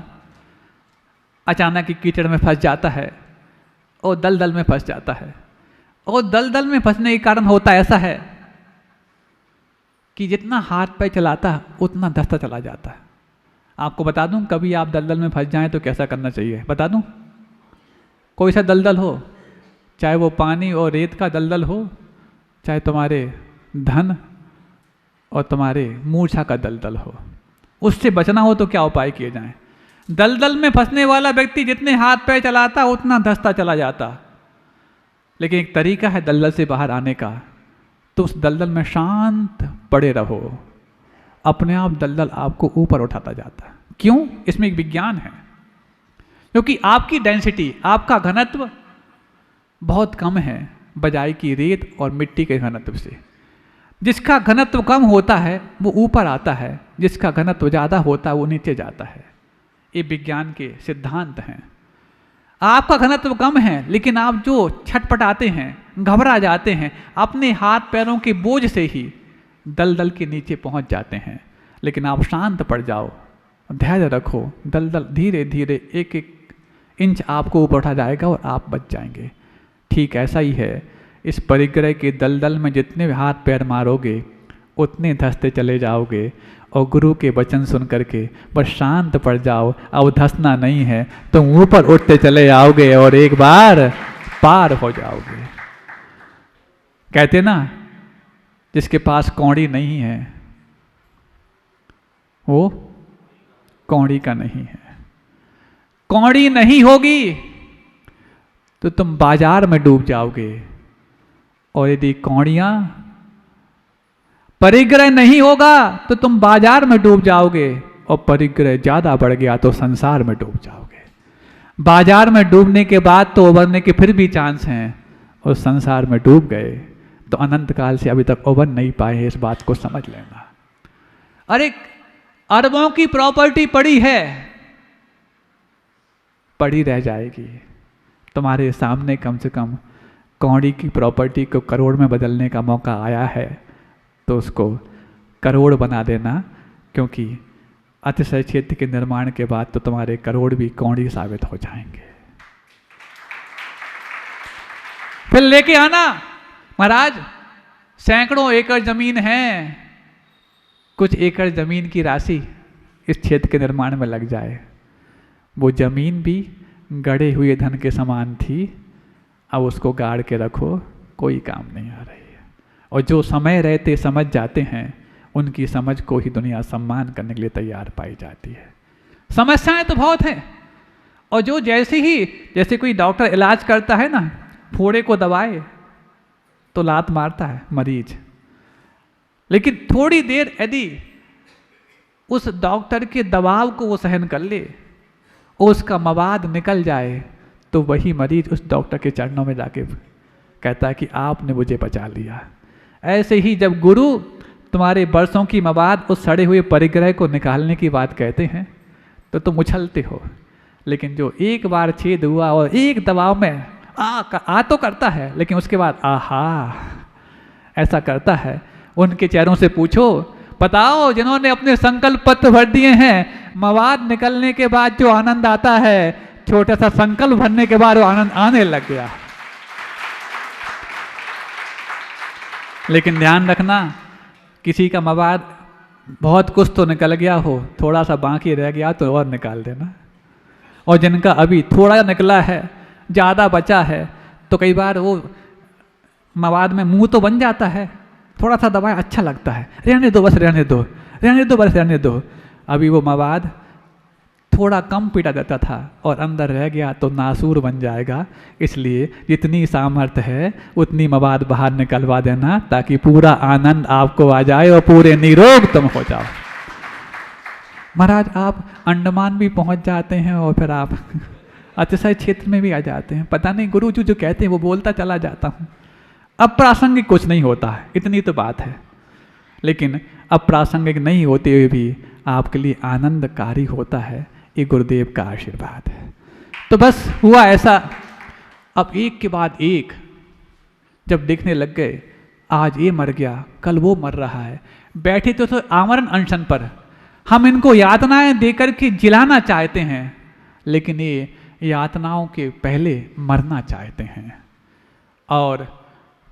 अचानक ही कीचड़ में फंस जाता है और दलदल में फंस जाता है। और दलदल में फंसने के कारण होता ऐसा है कि जितना हाथ पैर चलाता है उतना धंसता चला जाता है। आपको बता दूं, कभी आप दलदल में फंस जाएं तो कैसा करना चाहिए बता दूं। कोई सा दलदल हो, चाहे वो पानी और रेत का दलदल हो, चाहे तुम्हारे धन और तुम्हारे मूर्छा का दलदल हो, उससे बचना हो तो क्या उपाय किए जाएं। दलदल में फंसने वाला व्यक्ति जितने हाथ पैर चलाता उतना धंसता चला जाता। लेकिन एक तरीका है दलदल से बाहर आने का, तो उस दलदल में शांत पड़े रहो, अपने आप दलदल आपको ऊपर उठाता जाता है। क्यों? इसमें एक विज्ञान है, क्योंकि आपकी डेंसिटी, आपका घनत्व बहुत कम है बजाय की रेत और मिट्टी के घनत्व से। जिसका घनत्व कम होता है वो ऊपर आता है, जिसका घनत्व ज़्यादा होता है वो नीचे जाता है। ये विज्ञान के सिद्धांत हैं। आपका घनत्व कम है लेकिन आप जो छटपटाते हैं, घबरा जाते हैं, अपने हाथ पैरों के बोझ से ही दलदल के नीचे पहुंच जाते हैं। लेकिन आप शांत पड़ जाओ, धैर्य रखो, दलदल धीरे धीरे एक एक इंच आपको ऊपर उठा जाएगा और आप बच जाएंगे। ठीक ऐसा ही है, इस परिग्रह के दलदल में जितने हाथ पैर मारोगे उतने धंसते चले जाओगे। और गुरु के वचन सुन करके बस शांत पड़ जाओ, अब धंसना नहीं है, तुम ऊपर उठते चले आओगे और एक बार पार हो जाओगे। कहते ना, जिसके पास कौड़ी नहीं है वो कौड़ी का नहीं है। कौड़ी नहीं होगी तो तुम बाजार में डूब जाओगे, और यदि कौड़ियां परिग्रह नहीं होगा तो तुम बाजार में डूब जाओगे, और परिग्रह ज्यादा बढ़ गया तो संसार में डूब जाओगे। बाजार में डूबने के बाद तो उबरने के फिर भी चांस हैं, और संसार में डूब गए तो अनंत काल से अभी तक उबर नहीं पाए, इस बात को समझ लेना। अरे अरबों की प्रॉपर्टी पड़ी है, पड़ी रह जाएगी। तुम्हारे सामने कम से कम कौड़ी की प्रॉपर्टी को करोड़ में बदलने का मौका आया है, तो उसको करोड़ बना देना, क्योंकि अतिशय क्षेत्र के निर्माण के बाद तो तुम्हारे करोड़ भी कौड़ी साबित हो जाएंगे। फिर लेके आना, महाराज सैकड़ों एकड़ जमीन है, कुछ एकड़ जमीन की राशि इस क्षेत्र के निर्माण में लग जाए। वो जमीन भी गड़े हुए धन के समान थी, अब उसको गाड़ के रखो, कोई काम नहीं आ रही है। और जो समय रहते समझ जाते हैं, उनकी समझ को ही दुनिया सम्मान करने के लिए तैयार पाई जाती है। समस्याएं तो बहुत हैं, और जो जैसे कोई डॉक्टर इलाज करता है ना, फोड़े को दबाए तो लात मारता है मरीज, लेकिन थोड़ी देर यदि उस डॉक्टर के दबाव को वो सहन कर ले, उसका मवाद निकल जाए, तो वही मरीज उस डॉक्टर के चरणों में जाके कहता है कि आपने मुझे बचा लिया। ऐसे ही जब गुरु तुम्हारे बरसों की मवाद उस सड़े हुए परिग्रह को निकालने की बात कहते हैं, तो तुम उछलते हो। लेकिन जो एक बार छेद हुआ और एक दबाव में आ तो करता है, लेकिन उसके बाद आहा ऐसा करता है, उनके चेहरों से पूछो, बताओ जिन्होंने अपने संकल्प पत्र भर दिए हैं, मवाद निकलने के बाद जो आनंद आता है, छोटा सा संकल्प भरने के बाद वो आनंद आने लग गया। लेकिन ध्यान रखना, किसी का मवाद बहुत कुछ तो निकल गया हो, थोड़ा सा बाकी रह गया तो और निकाल देना। और जिनका अभी थोड़ा निकला है, ज़्यादा बचा है, तो कई बार वो मवाद में मुंह तो बन जाता है, थोड़ा सा दबाए अच्छा लगता है, रहने दो बस, रहने दो, रहने दो बस, रहने दो। अभी वो मवाद थोड़ा कम पीटा जाता था और अंदर रह गया तो नासूर बन जाएगा। इसलिए जितनी सामर्थ्य है उतनी मवाद बाहर निकलवा देना, ताकि पूरा आनंद आपको आ जाए और पूरे निरोग तुम हो जाओ। महाराज आप अंडमान भी पहुंच जाते हैं और फिर आप अतिशय क्षेत्र में भी आ जाते हैं। पता नहीं गुरु जी जो कहते हैं वो बोलता चला जाता हूँ। अप्रासंगिक कुछ नहीं होता है, इतनी तो बात है। लेकिन अप्रासंगिक नहीं होते हुए भी आपके लिए आनंदकारी होता है, ये गुरुदेव का आशीर्वाद है। तो बस हुआ ऐसा, अब एक के बाद एक जब देखने लग गए, आज ये मर गया, कल वो मर रहा है, बैठे तो आमरण अनशन पर, हम इनको यातनाएं देकर के जिलाना चाहते हैं, लेकिन ये यातनाओं के पहले मरना चाहते हैं। और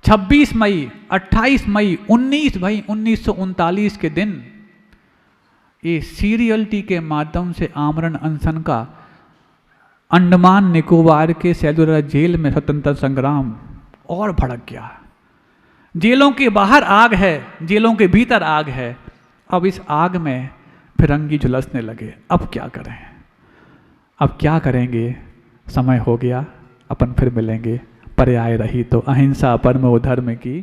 26 मई, 28 मई, 19 मई 1939 के दिन ये सीरियलिटी के माध्यम से आमरण अनशन का अंडमान निकोबार के सेलुलर जेल में स्वतंत्रता संग्राम और भड़क गया। जेलों के बाहर आग है, जेलों के भीतर आग है। अब इस आग में फिरंगी झुलसने लगे। अब क्या करें, अब क्या करेंगे? समय हो गया, अपन फिर मिलेंगे। पर्याय रही तो अहिंसा परमो धर्म की।